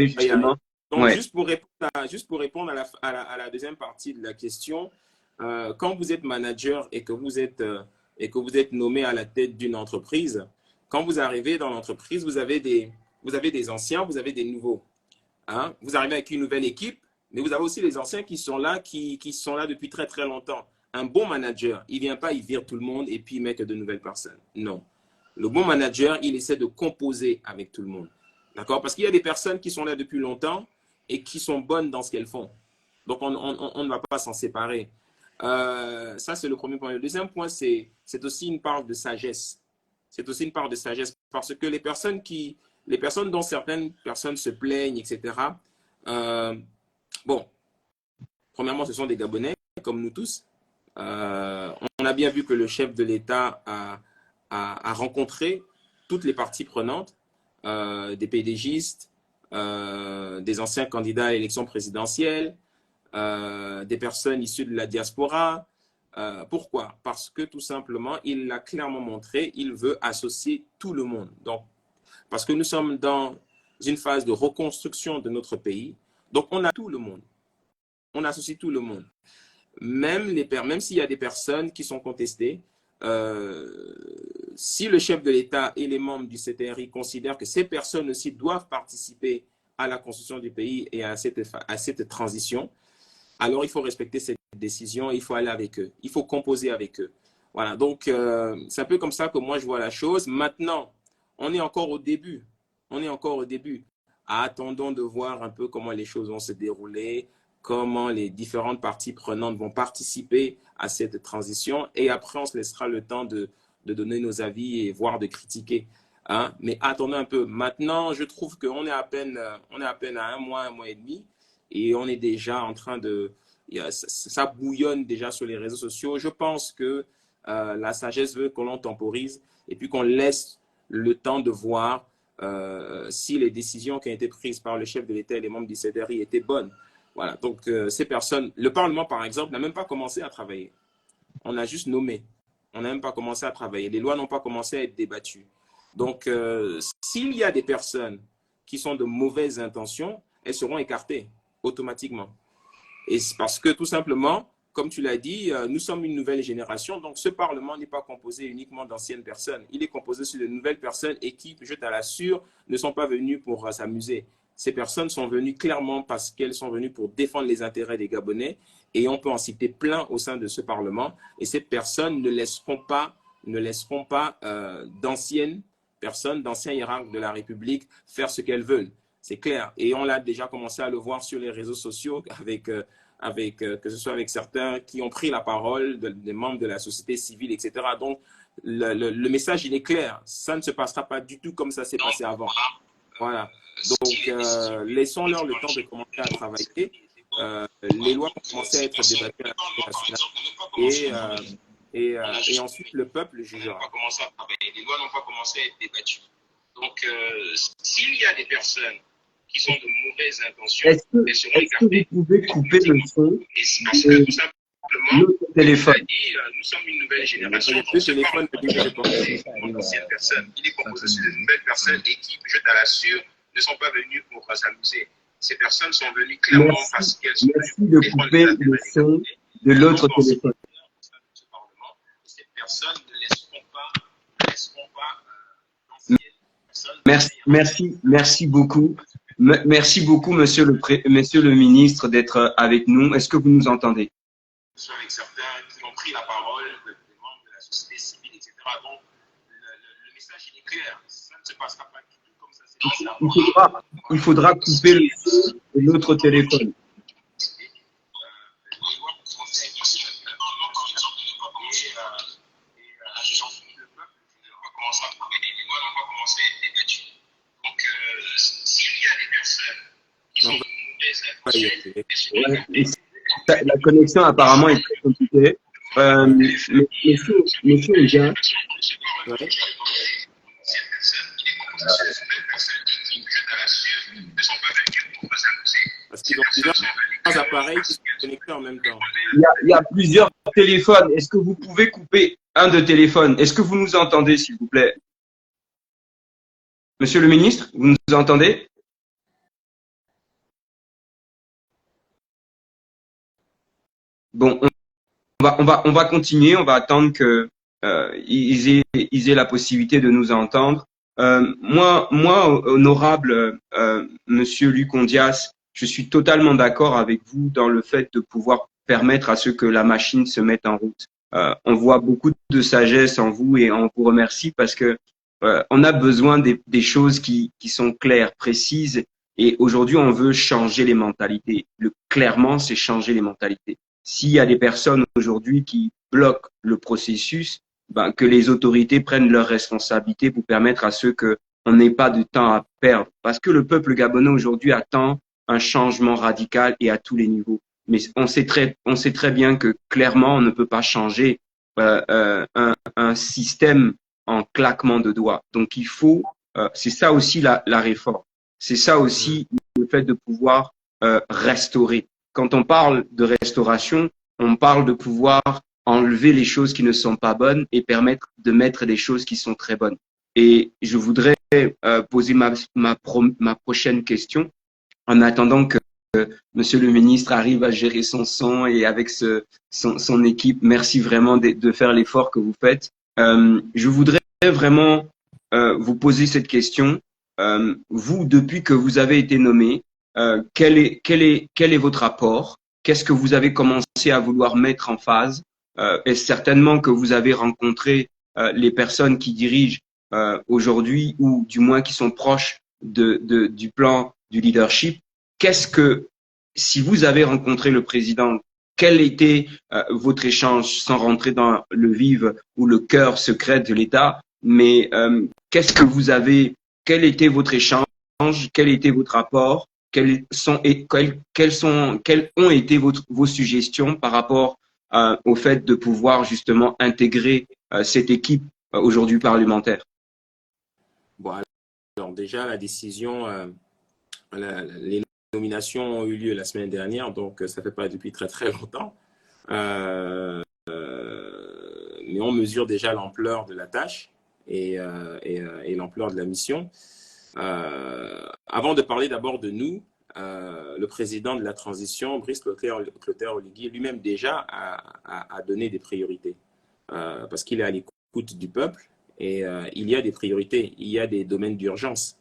justement. Donc, ouais. Juste pour répondre à la deuxième partie de la question, quand vous êtes manager et que vous êtes nommé à la tête d'une entreprise, quand vous arrivez dans l'entreprise, vous avez des anciens, vous avez des nouveaux. Hein? Vous arrivez avec une nouvelle équipe, mais vous avez aussi les anciens qui sont là, qui sont là depuis très, très longtemps. Un bon manager, il ne vient pas, il vire tout le monde et puis il met que de nouvelles personnes. Non. Le bon manager, il essaie de composer avec tout le monde. D'accord? Parce qu'il y a des personnes qui sont là depuis longtemps et qui sont bonnes dans ce qu'elles font. Donc, on ne va pas s'en séparer. Ça, c'est le premier point. Le deuxième point, c'est aussi une part de sagesse. C'est aussi une part de sagesse parce que les personnes dont certaines personnes se plaignent, etc. Bon, premièrement, ce sont des Gabonais, comme nous tous. On a bien vu que le chef de l'État a rencontré toutes les parties prenantes, des PDGistes, des anciens candidats à l'élection présidentielle, des personnes issues de la diaspora. Pourquoi? Parce que tout simplement, il l'a clairement montré, il veut associer tout le monde. Donc, parce que nous sommes dans une phase de reconstruction de notre pays, donc on a tout le monde. On associe tout le monde. Même s'il y a des personnes qui sont contestées, si le chef de l'État et les membres du CTRI considèrent que ces personnes aussi doivent participer à la construction du pays et à cette transition, alors il faut respecter cette décision, il faut aller avec eux, il faut composer avec eux. Voilà, donc c'est un peu comme ça que moi je vois la chose. Maintenant, on est encore au début. Attendons de voir un peu comment les choses vont se dérouler, comment les différentes parties prenantes vont participer à cette transition. Et après, on se laissera le temps de donner nos avis et voire de critiquer. Hein? Mais attendons un peu. Maintenant, je trouve qu'on est à peine à un mois et demi. Et on est déjà en train de... Ça bouillonne déjà sur les réseaux sociaux. Je pense que la sagesse veut que l'on temporise et puis qu'on laisse le temps de voir si les décisions qui ont été prises par le chef de l'État et les membres du CDRI étaient bonnes. Voilà, donc ces personnes, le Parlement par exemple, n'a même pas commencé à travailler. On a juste nommé. On n'a même pas commencé à travailler. Les lois n'ont pas commencé à être débattues. Donc, s'il y a des personnes qui sont de mauvaises intentions, elles seront écartées automatiquement. Et c'est parce que tout simplement, comme tu l'as dit, nous sommes une nouvelle génération, donc ce Parlement n'est pas composé uniquement d'anciennes personnes. Il est composé sur de nouvelles personnes et qui, je te l'assure, ne sont pas venues pour s'amuser. Ces personnes sont venues clairement parce qu'elles sont venues pour défendre les intérêts des Gabonais et on peut en citer plein au sein de ce Parlement. Et ces personnes ne laisseront pas d'anciennes personnes, d'anciens hiérarques de la République faire ce qu'elles veulent. C'est clair. Et on l'a déjà commencé à le voir sur les réseaux sociaux que ce soit avec certains qui ont pris la parole, des membres de la société civile, etc. Donc, le message, il est clair. Ça ne se passera pas du tout comme ça s'est passé avant. Voilà. Donc, laissons-leur le temps de commencer à travailler. Les lois vont commencer à être débattues à l'Assemblée nationale et ensuite le peuple jugera. Les lois n'ont pas commencé à être débattues. Donc, s'il y a des personnes qui sont de mauvaises intentions, elles seront écartées. Vous pouvez couper le son Parce que tout simplement, le téléphone. nous sommes une nouvelle génération. Le téléphone Il est composé de nouvelles personnes et qui, je te l'assure, ne sont pas venues pour s'amuser. Ces personnes sont venues clairement parce qu'elles sont venues de couper le son de l'autre téléphone. Ces personnes ne laisseront pas Merci beaucoup. Merci beaucoup, monsieur le ministre, d'être avec nous. Est-ce que vous nous entendez? Avec certains qui ont pris la parole, des membres de la société civile, etc. Donc, le message, il est clair. Ça ne se passera pas du tout comme ça s'est passé avant. Il faudra couper le son de l'autre téléphone. La connexion apparemment est très compliquée. Monsieur Oja, parce qu'ils ont plusieurs appareils qui sont connectés en même temps. il y a plusieurs téléphones. Est-ce que vous pouvez couper un de téléphone? Est-ce que vous nous entendez, s'il vous plaît? Monsieur le ministre, vous nous entendez? Bon, on va continuer, on va attendre que ils aient la possibilité de nous entendre. Moi, honorable Monsieur Luc Ondias, je suis totalement d'accord avec vous dans le fait de pouvoir permettre à ce que la machine se mette en route. On voit beaucoup de sagesse en vous et on vous remercie parce que on a besoin des choses qui sont claires, précises. Et aujourd'hui, on veut changer les mentalités. Clairement, c'est changer les mentalités. S'il y a des personnes aujourd'hui qui bloquent le processus, que les autorités prennent leurs responsabilités pour permettre à ceux qu'on n'ait pas de temps à perdre. Parce que le peuple gabonais aujourd'hui attend un changement radical et à tous les niveaux. Mais on sait très bien que clairement, on ne peut pas changer un système en claquement de doigts. Donc il faut, c'est ça aussi la réforme. C'est ça aussi le fait de pouvoir restaurer. Quand on parle de restauration, on parle de pouvoir enlever les choses qui ne sont pas bonnes et permettre de mettre des choses qui sont très bonnes. Et je voudrais poser ma prochaine question en attendant que Monsieur le ministre arrive à gérer son son et avec son équipe. Merci vraiment de faire l'effort que vous faites. Je voudrais vraiment vous poser cette question. Vous, depuis que vous avez été nommé, quel est votre apport? Qu'est-ce que vous avez commencé à vouloir mettre en phase? Et certainement que vous avez rencontré les personnes qui dirigent aujourd'hui ou du moins qui sont proches du plan du leadership. Si vous avez rencontré le président, quel était votre échange, sans rentrer dans le vif ou le cœur secret de l'État, mais quel était votre échange, quel était votre apport, quelles ont été vos suggestions par rapport au fait de pouvoir justement intégrer cette équipe aujourd'hui parlementaire? Bon, alors déjà, la décision, les nominations ont eu lieu la semaine dernière, donc ça ne fait pas depuis très très longtemps. Mais on mesure déjà l'ampleur de la tâche et l'ampleur de la mission. Avant de parler d'abord de nous, le président de la transition, Brice Clotaire-Oligui, lui-même déjà a donné des priorités parce qu'il est à l'écoute du peuple et il y a des priorités, il y a des domaines d'urgence.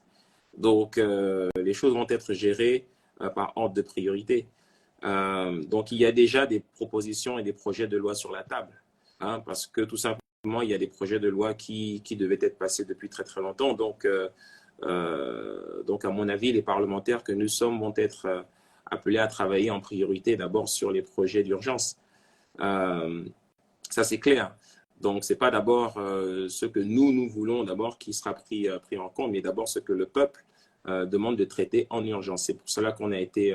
Donc, les choses vont être gérées par ordre de priorité. Donc, il y a déjà des propositions et des projets de loi sur la table, hein, parce que tout simplement, il y a des projets de loi qui devaient être passés depuis très, très longtemps. Donc, à mon avis, les parlementaires que nous sommes vont être appelés à travailler en priorité d'abord sur les projets d'urgence. Ça, c'est clair. Donc, ce n'est pas d'abord ce que nous voulons d'abord qui sera pris en compte, mais d'abord ce que le peuple demande de traiter en urgence. C'est pour cela qu'on a été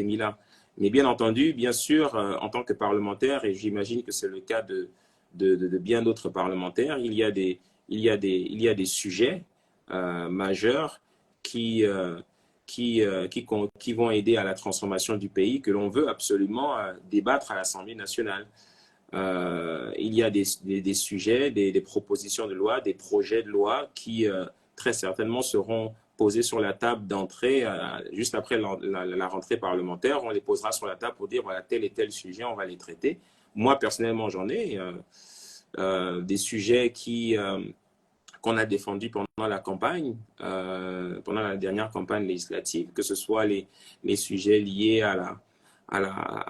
mis là. Mais bien entendu, bien sûr, en tant que parlementaire, et j'imagine que c'est le cas de bien d'autres parlementaires, il y a des sujets majeurs qui vont aider à la transformation du pays que l'on veut absolument débattre à l'Assemblée nationale. Il y a des sujets, des propositions de loi, des projets de loi qui très certainement seront posés sur la table d'entrée juste après la rentrée parlementaire. On les posera sur la table pour dire voilà, tel et tel sujet, on va les traiter. Moi, personnellement, j'en ai des sujets qu'on a défendus pendant la campagne, pendant la dernière campagne législative, que ce soit les sujets liés à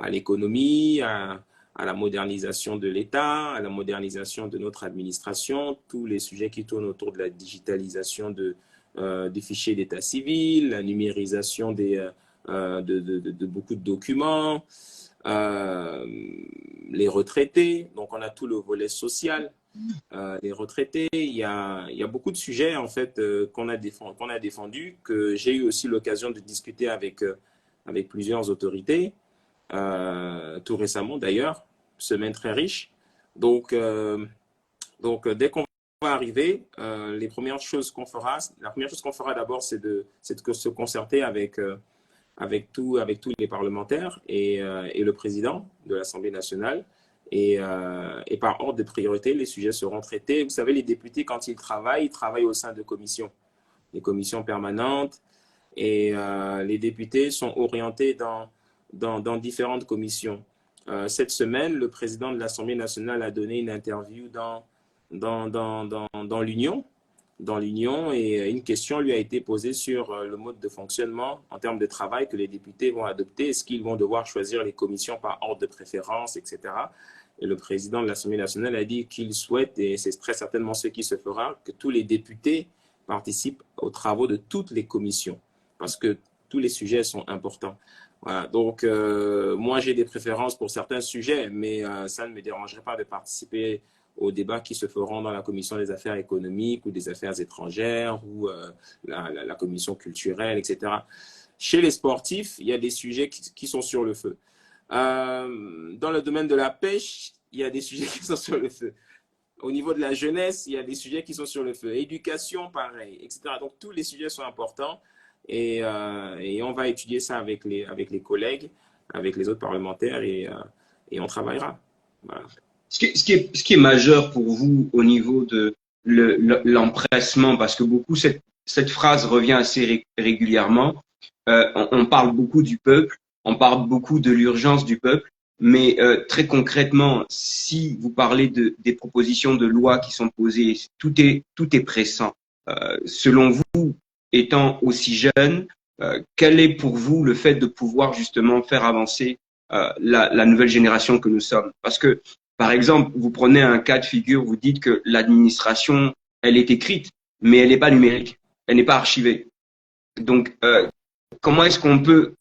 l'économie, à la modernisation de l'État, à la modernisation de notre administration, tous les sujets qui tournent autour de la digitalisation des fichiers d'état civil, la numérisation de beaucoup de documents, les retraités. Donc, on a tout le volet social, les retraités. Il y a beaucoup de sujets, en fait, qu'on a défendus, que j'ai eu aussi l'occasion de discuter avec plusieurs autorités. Tout récemment d'ailleurs, semaine très riche. Donc dès qu'on va arriver, la première chose qu'on fera d'abord, c'est de se concerter avec tous les parlementaires et le président de l'Assemblée nationale. Et par ordre de priorité, les sujets seront traités. Vous savez, les députés, quand ils travaillent au sein de commissions, des commissions permanentes. Et les députés sont orientés dans différentes commissions. Cette semaine, le président de l'Assemblée nationale a donné une interview dans l'Union et une question lui a été posée sur le mode de fonctionnement en termes de travail que les députés vont adopter. Est-ce qu'ils vont devoir choisir les commissions par ordre de préférence, etc. Et le président de l'Assemblée nationale a dit qu'il souhaite, et c'est très certainement ce qui se fera, que tous les députés participent aux travaux de toutes les commissions, parce que tous les sujets sont importants. Voilà. Donc, moi, j'ai des préférences pour certains sujets, mais ça ne me dérangerait pas de participer aux débats qui se feront dans la commission des affaires économiques ou des affaires étrangères ou la commission culturelle, etc. Chez les sportifs, il y a des sujets qui sont sur le feu. Dans le domaine de la pêche, il y a des sujets qui sont sur le feu. Au niveau de la jeunesse, il y a des sujets qui sont sur le feu. Éducation, pareil, etc. Donc, tous les sujets sont importants et on va étudier ça avec les collègues, avec les autres parlementaires et on travaillera. Voilà. Ce qui est majeur pour vous au niveau de l'empressement, parce que cette phrase revient assez régulièrement, on parle beaucoup du peuple, on parle beaucoup de l'urgence du peuple, mais très concrètement, si vous parlez des propositions de loi qui sont posées, tout est pressant. Selon vous, étant aussi jeune, quel est pour vous le fait de pouvoir justement faire avancer la nouvelle génération que nous sommes? Parce que, par exemple, vous prenez un cas de figure, vous dites que l'administration, elle est écrite, mais elle n'est pas numérique, elle n'est pas archivée. Donc, comment est-ce qu'on peut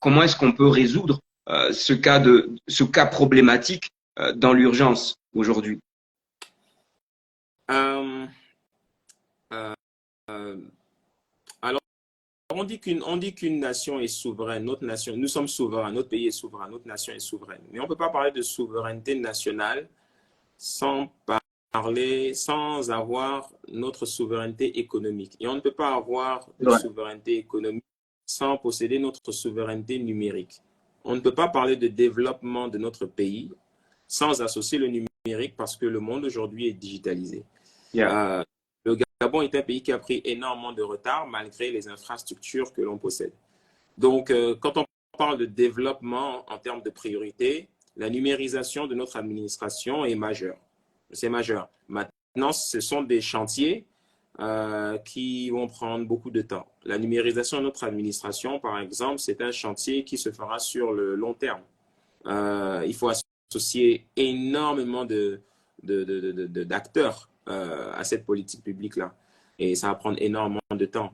résoudre ce cas problématique dans l'urgence aujourd'hui? Alors, on dit qu'une nation est souveraine, nous sommes souverains, notre pays est souverain, notre nation est souveraine. Mais on ne peut pas parler de souveraineté nationale sans avoir notre souveraineté économique. Et on ne peut pas avoir de souveraineté économique sans posséder notre souveraineté numérique. On ne peut pas parler de développement de notre pays sans associer le numérique parce que le monde aujourd'hui est digitalisé. Yeah. Le Gabon est un pays qui a pris énormément de retard malgré les infrastructures que l'on possède. Donc, quand on parle de développement en termes de priorité, la numérisation de notre administration est majeure. C'est majeur. Maintenant, ce sont des chantiers qui vont prendre beaucoup de temps. La numérisation de notre administration, par exemple, c'est un chantier qui se fera sur le long terme. Il faut associer énormément d'acteurs à cette politique publique-là. Et ça va prendre énormément de temps.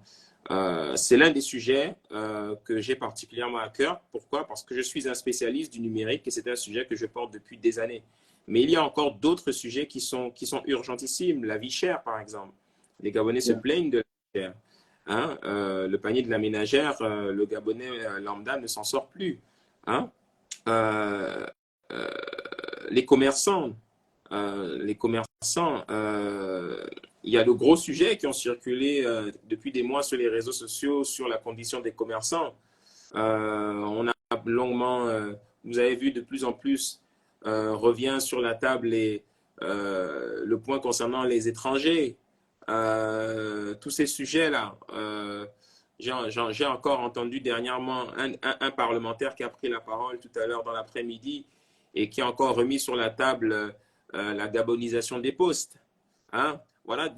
C'est l'un des sujets que j'ai particulièrement à cœur. Pourquoi? Parce que je suis un spécialiste du numérique et c'est un sujet que je porte depuis des années. Mais il y a encore d'autres sujets qui sont urgentissimes. La vie chère, par exemple. Les Gabonais se plaignent de la vie chère. Hein? Le panier de la ménagère, le Gabonais lambda ne s'en sort plus. Hein? Les commerçants, il y a de gros sujets qui ont circulé depuis des mois sur les réseaux sociaux sur la condition des commerçants. On a longuement, vous avez vu de plus en plus, revient sur la table le point concernant les étrangers. Tous ces sujets-là. J'ai encore entendu dernièrement un parlementaire qui a pris la parole tout à l'heure dans l'après-midi et qui a encore remis sur la table la gabonisation des postes. Hein? Voilà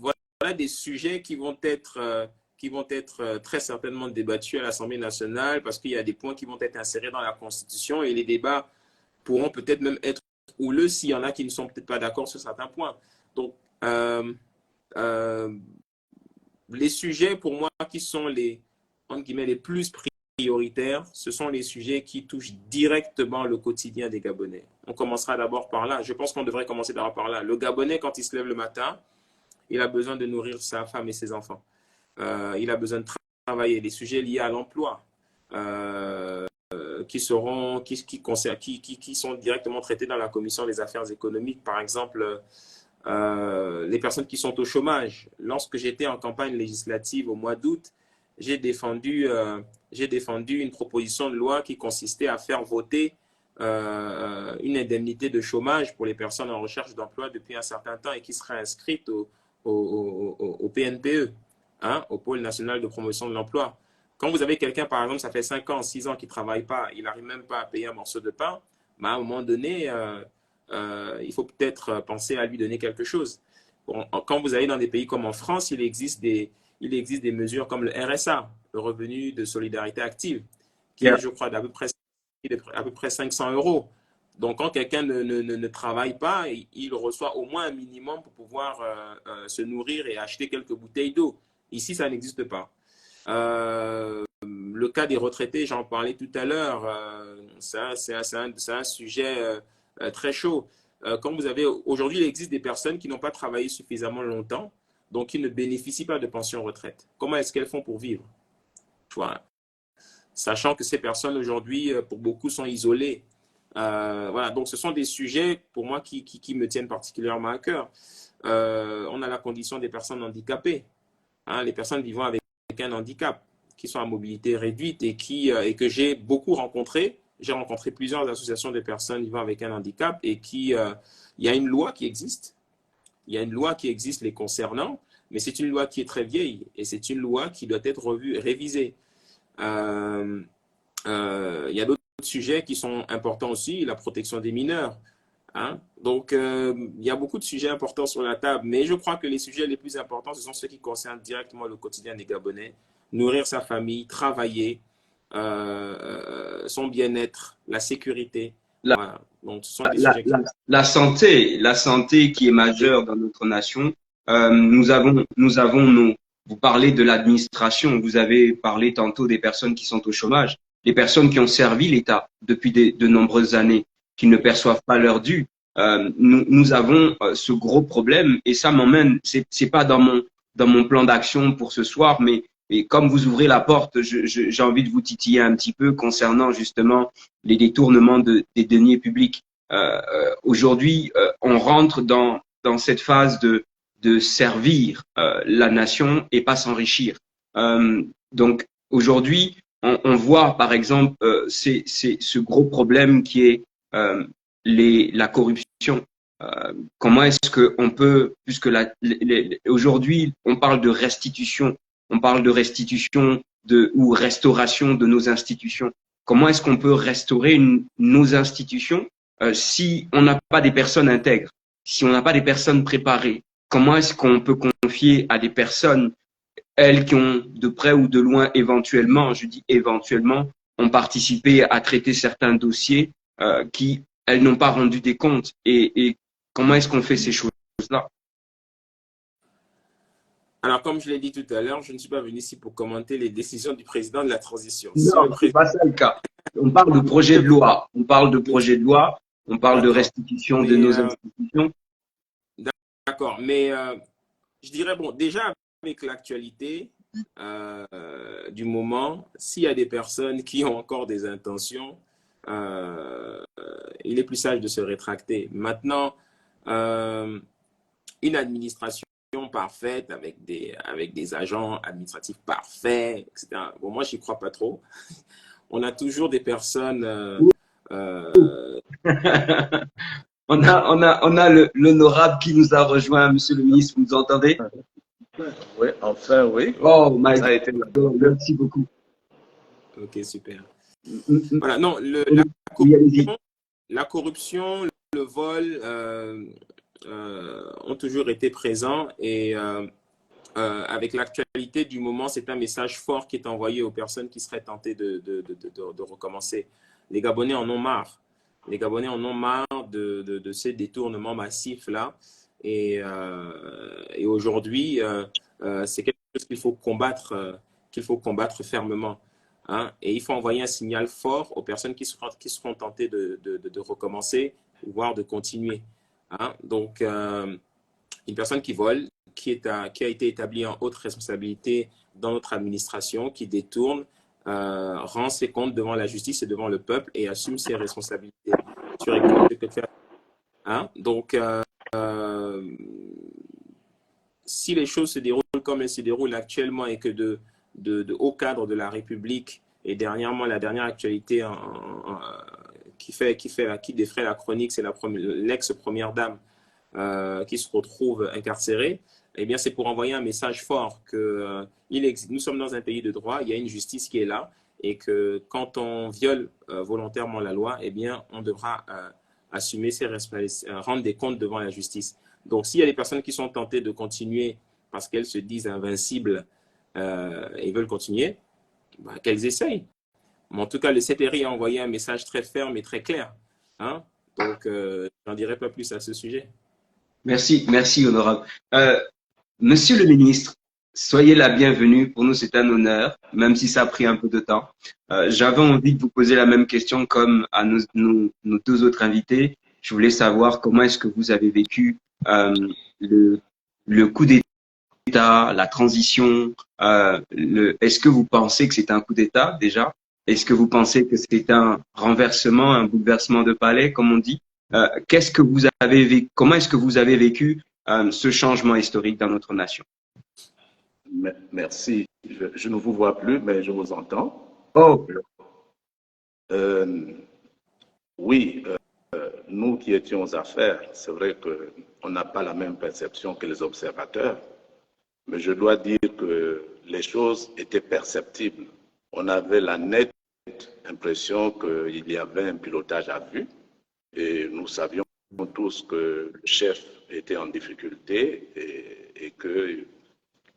des sujets qui vont être très certainement débattus à l'Assemblée nationale parce qu'il y a des points qui vont être insérés dans la Constitution et les débats pourront peut-être même être houleux s'il y en a qui ne sont peut-être pas d'accord sur certains points. Donc, les sujets pour moi qui sont entre guillemets, les plus prioritaires, ce sont les sujets qui touchent directement le quotidien des Gabonais. On commencera d'abord par là. Je pense qu'on devrait commencer d'abord par là. Le Gabonais, quand il se lève le matin, il a besoin de nourrir sa femme et ses enfants. Il a besoin de travailler. Les sujets liés à l'emploi qui sont directement traités dans la commission des affaires économiques. Par exemple, les personnes qui sont au chômage. Lorsque j'étais en campagne législative au mois d'août, j'ai défendu une proposition de loi qui consistait à faire voter une indemnité de chômage pour les personnes en recherche d'emploi depuis un certain temps et qui seraient inscrites au PNPE, hein, au Pôle national de promotion de l'emploi. Quand vous avez quelqu'un, par exemple, ça fait 5 ans, 6 ans qu'il ne travaille pas, il n'arrive même pas à payer un morceau de pain, à un moment donné, il faut peut-être penser à lui donner quelque chose. Bon, quand vous allez dans des pays comme en France, il existe des mesures comme le RSA, le revenu de solidarité active, qui est, je crois, d'à peu près 500 €. Donc, quand quelqu'un ne travaille pas, il reçoit au moins un minimum pour pouvoir se nourrir et acheter quelques bouteilles d'eau. Ici, ça n'existe pas. Le cas des retraités, j'en parlais tout à l'heure, c'est un sujet très chaud. Quand vous avez, aujourd'hui, il existe des personnes qui n'ont pas travaillé suffisamment longtemps, donc qui ne bénéficient pas de pension retraite. Comment est-ce qu'elles font pour vivre? Voilà. Sachant que ces personnes aujourd'hui, pour beaucoup, sont isolées. Voilà, donc ce sont des sujets pour moi qui me tiennent particulièrement à cœur. On a la condition des personnes handicapées, hein, les personnes vivant avec un handicap, qui sont à mobilité réduite et que j'ai beaucoup rencontrées. J'ai rencontré plusieurs associations de personnes vivant avec un handicap et il y a une loi qui existe. Il y a une loi qui existe les concernant, mais c'est une loi qui est très vieille et c'est une loi qui doit être révisée. Il y a d'autres sujets qui sont importants aussi, la protection des mineurs. Hein? Donc, il y a beaucoup de sujets importants sur la table, mais je crois que les sujets les plus importants, ce sont ceux qui concernent directement le quotidien des Gabonais. Nourrir sa famille, travailler, son bien-être, la sécurité. Voilà. Donc, ce sont des sujets la santé qui est majeure dans notre nation. Nous avons vous parlez de l'administration, vous avez parlé tantôt des personnes qui sont au chômage, les personnes qui ont servi l'État depuis de nombreuses années, qui ne perçoivent pas leur dû. Nous avons ce gros problème et ça m'emmène, c'est pas dans mon plan d'action pour ce soir, mais comme vous ouvrez la porte, j'ai envie de vous titiller un petit peu concernant justement les détournements des deniers publics. Aujourd'hui, on rentre dans cette phase de servir la nation et pas s'enrichir. Donc aujourd'hui, on voit par exemple c'est ce gros problème qui est la corruption. Comment est-ce qu'on peut, puisque aujourd'hui on parle de restitution ou restauration de nos institutions. Comment est-ce qu'on peut restaurer nos institutions si on n'a pas des personnes intègres, si on n'a pas des personnes préparées? Comment est-ce qu'on peut confier à des personnes, elles qui ont de près ou de loin éventuellement, je dis éventuellement, ont participé à traiter certains dossiers qui, elles, n'ont pas rendu des comptes? Et comment est-ce qu'on fait ces choses-là? Alors, comme je l'ai dit tout à l'heure, je ne suis pas venu ici pour commenter les décisions du président de la transition. Non, c'est pas ça le cas. On parle de projet de loi. On parle de projet de loi. On parle de restitution de nos institutions. D'accord. Mais je dirais, bon, déjà, avec l'actualité du moment, s'il y a des personnes qui ont encore des intentions, il est plus sage de se rétracter. Maintenant, une administration parfaite avec des agents administratifs parfaits, etc. Bon, moi, j'y crois pas trop. On a toujours des personnes. On a l'honorable qui nous a rejoint, monsieur le ministre, vous nous entendez? Oui, enfin, oui. Oh, my God, merci beaucoup. Ok, super. Mm. Voilà, non, la corruption, le vol ont toujours été présents et avec l'actualité du moment, c'est un message fort qui est envoyé aux personnes qui seraient tentées de recommencer. Les Gabonais en ont marre. Les Gabonais en ont marre de ces détournements massifs-là. Et aujourd'hui, c'est quelque chose qu'il faut combattre fermement. Hein. Et il faut envoyer un signal fort aux personnes qui seront tentées de recommencer, voire de continuer. Hein. Donc, une personne qui vole, qui a été établie en haute responsabilité dans notre administration, qui détourne, rend ses comptes devant la justice et devant le peuple et assume ses responsabilités. Hein? Donc, si les choses se déroulent comme elles se déroulent actuellement et que de hauts cadres de la République et dernièrement, la dernière actualité qui défraie la chronique, c'est l'ex-première dame qui se retrouve incarcérée, eh bien, c'est pour envoyer un message fort que nous sommes dans un pays de droit, il y a une justice qui est là et que quand on viole volontairement la loi, eh bien, on devra assumer ses responsabilités, rendre des comptes devant la justice. Donc, s'il y a des personnes qui sont tentées de continuer parce qu'elles se disent invincibles et veulent continuer, bah, qu'elles essayent. Mais en tout cas, le CPRI a envoyé un message très ferme et très clair. Hein? Donc, je n'en dirai pas plus à ce sujet. Merci, honorable. Monsieur le ministre, soyez la bienvenue. Pour nous, c'est un honneur, même si ça a pris un peu de temps. J'avais envie de vous poser la même question comme à nos deux autres invités. Je voulais savoir comment est-ce que vous avez vécu le coup d'État, la transition. Est-ce que vous pensez que c'est un coup d'État déjà? Est-ce que vous pensez que c'est un renversement, un bouleversement de palais, comme on dit? Qu'est-ce que vous avez vécu? Comment est-ce que vous avez vécu ce changement historique dans notre nation? Merci. Je ne vous vois plus, mais je vous entends. Oh. Oui, nous qui étions aux affaires, c'est vrai qu'on n'a pas la même perception que les observateurs, mais je dois dire que les choses étaient perceptibles. On avait la nette impression qu'il y avait un pilotage à vue et nous savions tous que le chef était en difficulté et que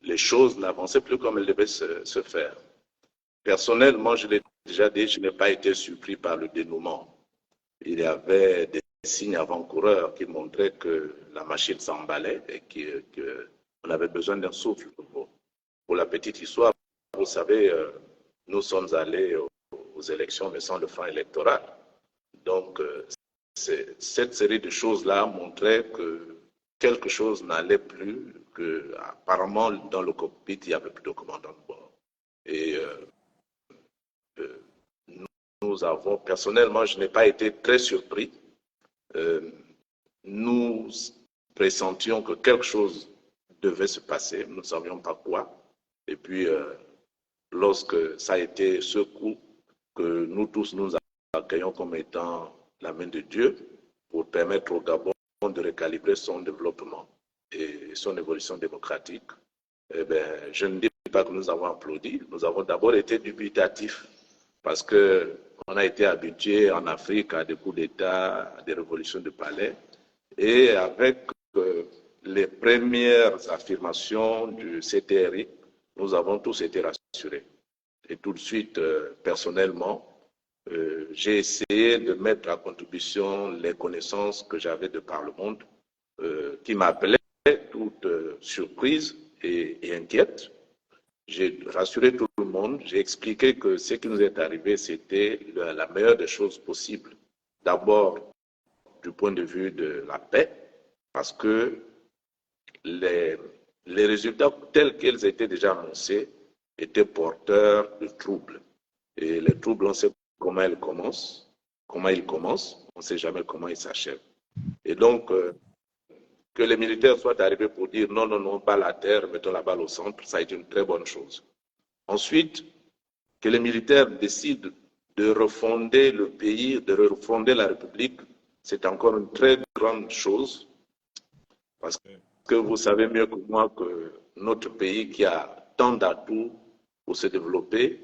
les choses n'avançaient plus comme elles devaient se faire. Personnellement, je l'ai déjà dit, je n'ai pas été surpris par le dénouement. Il y avait des signes avant-coureurs qui montraient que la machine s'emballait et qu'on avait besoin d'un souffle nouveau. Pour la petite histoire, vous savez, nous sommes allés aux élections, mais sans le franc électoral. Donc, cette série de choses-là montrait que quelque chose n'allait plus, que apparemment dans le cockpit, il n'y avait plus de commandant de bord. Et nous avons, personnellement, je n'ai pas été très surpris. Nous pressentions que quelque chose devait se passer, nous ne savions pas quoi. Et puis, lorsque ça a été ce coup que nous tous nous accueillons comme étant la main de Dieu pour permettre au Gabon de recalibrer son développement et son évolution démocratique, eh bien, je ne dis pas que nous avons applaudi, nous avons d'abord été dubitatifs parce qu'on a été habitué en Afrique à des coups d'État, à des révolutions de palais. Et avec les premières affirmations du CTRI, nous avons tous été rassurés. Et tout de suite, personnellement, j'ai essayé de mettre à contribution les connaissances que j'avais de par le monde, qui m'appelaient toute surprise et inquiète. J'ai rassuré tout le monde, j'ai expliqué que ce qui nous est arrivé, c'était la meilleure des choses possibles. D'abord, du point de vue de la paix, parce que les résultats tels qu'ils étaient déjà annoncés étaient porteurs de troubles. Et les troubles, on sait comment ils commencent, on ne sait jamais comment ils s'achèvent. Et donc, que les militaires soient arrivés pour dire non, non, non, pas la terre, mettons la balle au centre, ça a été une très bonne chose. Ensuite, que les militaires décident de refonder le pays, de refonder la République, c'est encore une très grande chose, parce que vous savez mieux que moi que notre pays qui a tant d'atouts pour se développer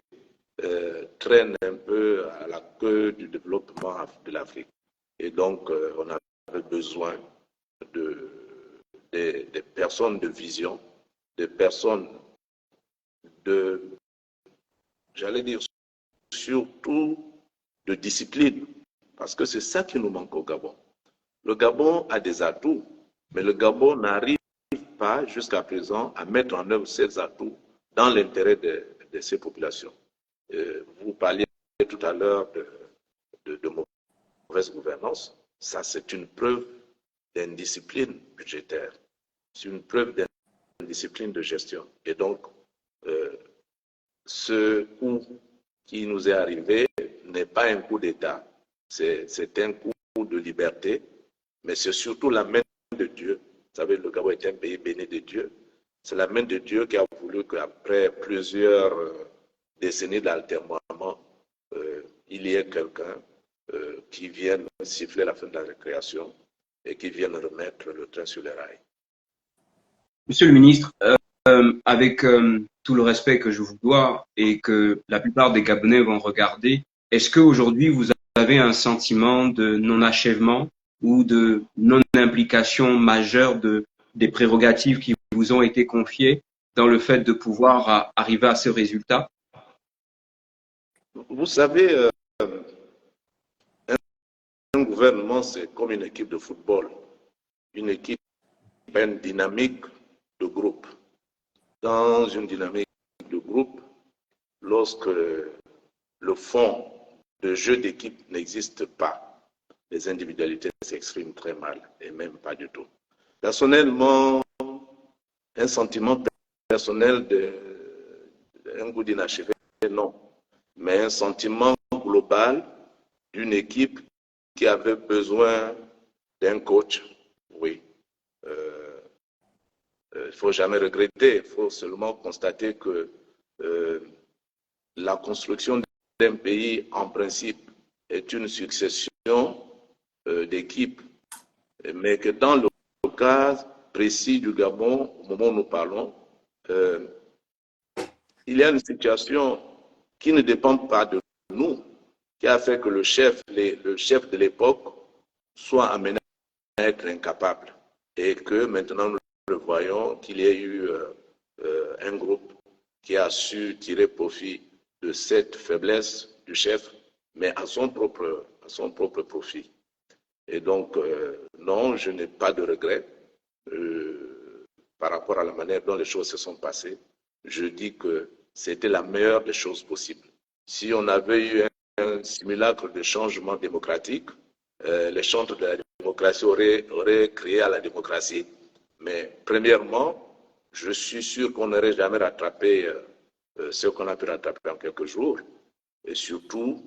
traîne un peu à la queue du développement de l'Afrique. Et donc, on avait besoin des personnes de vision, des personnes j'allais dire, surtout de discipline, parce que c'est ça qui nous manque au Gabon. Le Gabon a des atouts, mais le Gabon n'arrive pas jusqu'à présent à mettre en œuvre ces atouts dans l'intérêt de ces populations. Vous parliez tout à l'heure de mauvaise gouvernance. Ça, c'est une preuve d'indiscipline budgétaire. C'est une preuve d'indiscipline de gestion. Et donc, ce coup qui nous est arrivé n'est pas un coup d'État. C'est un coup de liberté, mais c'est surtout la main de Dieu. Vous savez, le Gabon est un pays béni de Dieu. C'est la main de Dieu qui a voulu qu'après plusieurs décennies d'alternement, il y ait quelqu'un qui vienne siffler la fin de la récréation et qui vienne remettre le train sur les rails. Monsieur le ministre, avec tout le respect que je vous dois et que la plupart des Gabonais vont regarder, est-ce qu'aujourd'hui vous avez un sentiment de non-achèvement ou de non-implication majeure des prérogatives qui vous ont été confiées dans le fait de pouvoir arriver à ce résultat? Vous savez, un gouvernement, c'est comme une équipe de football. Une équipe a une dynamique de groupe. Dans une dynamique de groupe, lorsque le fond de jeu d'équipe n'existe pas, les individualités s'expriment très mal, et même pas du tout. Personnellement, un sentiment personnel d'un goût d'inachevé, non. Mais un sentiment global d'une équipe qui avait besoin d'un coach, oui. Il ne faut jamais regretter, il faut seulement constater que la construction d'un pays, en principe, est une succession d'équipes, mais que dans le cas précis du Gabon, au moment où nous parlons, il y a une situation qui ne dépend pas de nous, qui a fait que le chef de l'époque soit amené à être incapable et que maintenant nous voyons qu'il y a eu un groupe qui a su tirer profit de cette faiblesse du chef, mais à son propre profit. Et donc, non, je n'ai pas de regret par rapport à la manière dont les choses se sont passées. Je dis que c'était la meilleure des choses possibles. Si on avait eu un simulacre de changement démocratique, les chantres de la démocratie auraient crié à la démocratie. Mais premièrement, je suis sûr qu'on n'aurait jamais rattrapé ce qu'on a pu rattraper en quelques jours. Et surtout,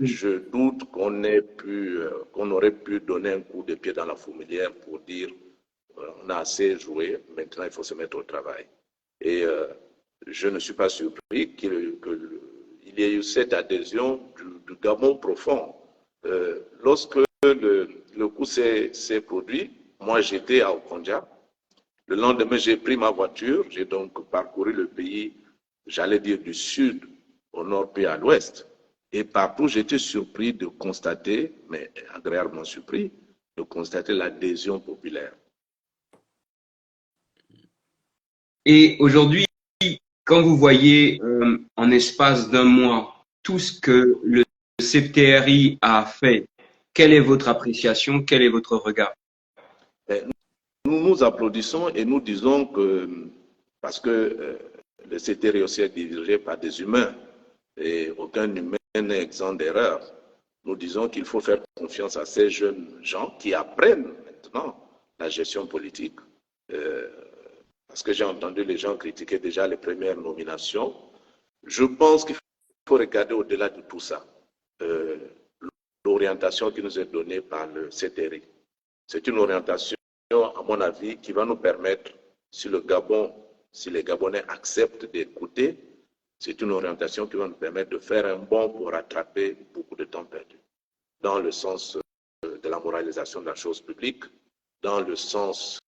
je doute qu'on aurait pu donner un coup de pied dans la fourmilière pour dire on a assez joué, maintenant il faut se mettre au travail. Et je ne suis pas surpris qu'il y ait eu cette adhésion du Gabon profond. Lorsque le coup s'est produit, moi j'étais à Okondja. Le lendemain, j'ai pris ma voiture, j'ai donc parcouru le pays j'allais dire du sud au nord puis à l'ouest. Et partout, j'étais surpris de constater, mais agréablement surpris, de constater l'adhésion populaire. Et aujourd'hui, quand vous voyez en espace d'un mois tout ce que le CPTRI a fait, quelle est votre appréciation, quel est votre regard? Nous nous applaudissons et nous disons que, parce que le CPTRI aussi est dirigé par des humains et aucun humain n'est exempt d'erreur, nous disons qu'il faut faire confiance à ces jeunes gens qui apprennent maintenant la gestion politique. Parce que j'ai entendu les gens critiquer déjà les premières nominations. Je pense qu'il faut regarder au-delà de tout ça. L'orientation qui nous est donnée par le CTRI. C'est une orientation, à mon avis, qui va nous permettre, si le Gabon, si les Gabonais acceptent d'écouter, c'est une orientation qui va nous permettre de faire un bond pour rattraper beaucoup de temps perdu. Dans le sens de la moralisation de la chose publique, dans le sens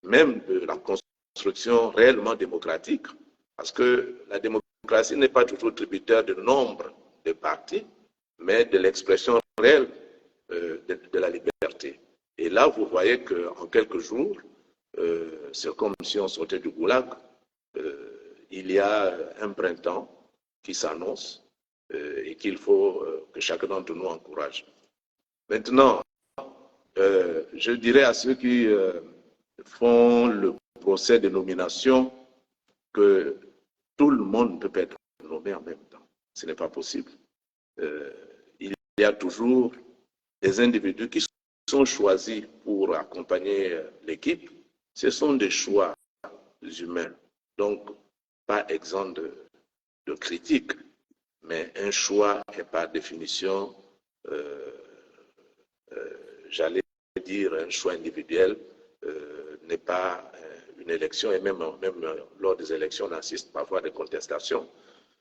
même de la construction réellement démocratique, parce que la démocratie n'est pas toujours tributaire du nombre de partis, mais de l'expression réelle de la liberté. Et là, vous voyez qu'en quelques jours, c'est comme si on sortait du goulag. Il y a un printemps qui s'annonce et qu'il faut que chacun d'entre nous encourage. Maintenant, je dirais à ceux qui font le procès de nomination que tout le monde ne peut pas être nommé en même temps. Ce n'est pas possible. Il y a toujours des individus qui sont choisis pour accompagner l'équipe. Ce sont des choix humains, donc pas exempt de critique, mais un choix est par définition, j'allais dire, un choix individuel, n'est pas une élection, et même lors des élections, on assiste parfois à des contestations.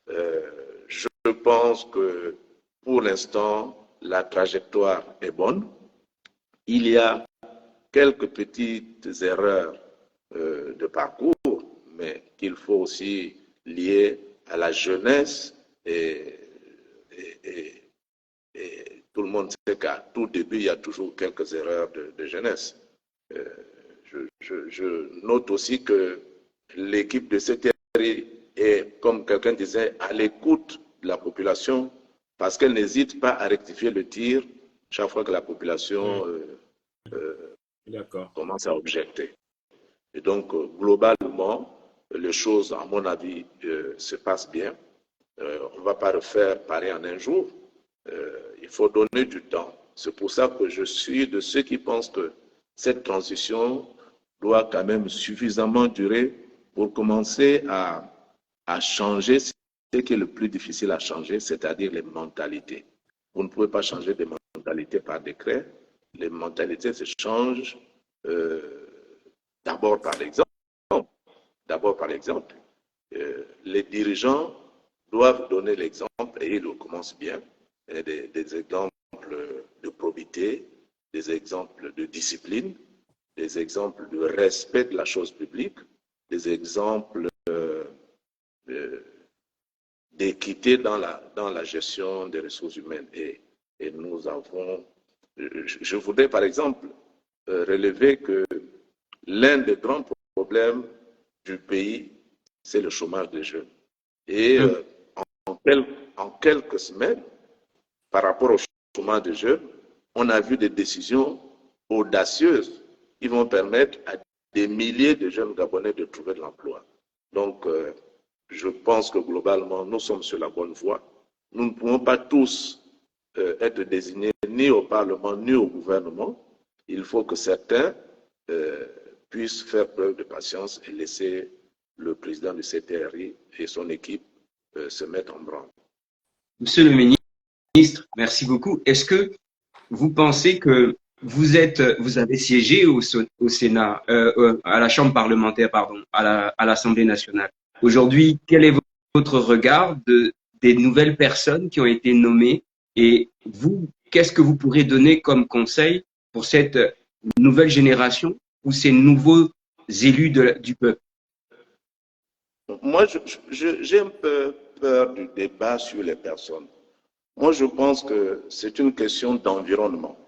Je pense que pour l'instant, la trajectoire est bonne. Il y a quelques petites erreurs de parcours, mais qu'il faut aussi lier à la jeunesse et tout le monde sait qu'à tout début, il y a toujours quelques erreurs de jeunesse. Je note aussi que l'équipe de CTRI est, comme quelqu'un disait, à l'écoute de la population parce qu'elle n'hésite pas à rectifier le tir chaque fois que la population commence à objecter. Et donc, globalement, les choses, à mon avis, se passent bien. On ne va pas refaire pareil en un jour. Il faut donner du temps. C'est pour ça que je suis de ceux qui pensent que cette transition doit quand même suffisamment durer pour commencer à changer ce qui est le plus difficile à changer, c'est-à-dire les mentalités. Vous ne pouvez pas changer des mentalités par décret. Les mentalités se changent d'abord par l'exemple. Les dirigeants doivent donner l'exemple et ils le commencent bien. Des exemples de probité, des exemples de discipline, des exemples de respect de la chose publique, des exemples d'équité dans la gestion des ressources humaines. Et nous avons, je voudrais par exemple relever que l'un des grands problèmes du pays, c'est le chômage des jeunes. Et en quelques semaines, par rapport au chômage des jeunes, on a vu des décisions audacieuses qui vont permettre à des milliers de jeunes Gabonais de trouver de l'emploi. Donc, je pense que globalement, nous sommes sur la bonne voie. Nous ne pouvons pas tous être désignés ni au Parlement ni au gouvernement. Il faut que certains puissent faire preuve de patience et laisser le président du CTRI et son équipe se mettre en branle. Monsieur le ministre, merci beaucoup. Est-ce que vous pensez que vous avez siégé au Sénat, à la Chambre parlementaire, pardon, à l'Assemblée nationale. Aujourd'hui, quel est votre regard des nouvelles personnes qui ont été nommées et vous, qu'est-ce que vous pourrez donner comme conseil pour cette nouvelle génération ou ces nouveaux élus du peuple? moi, j'ai un peu peur du débat sur les personnes. Moi, je pense que c'est une question d'environnement.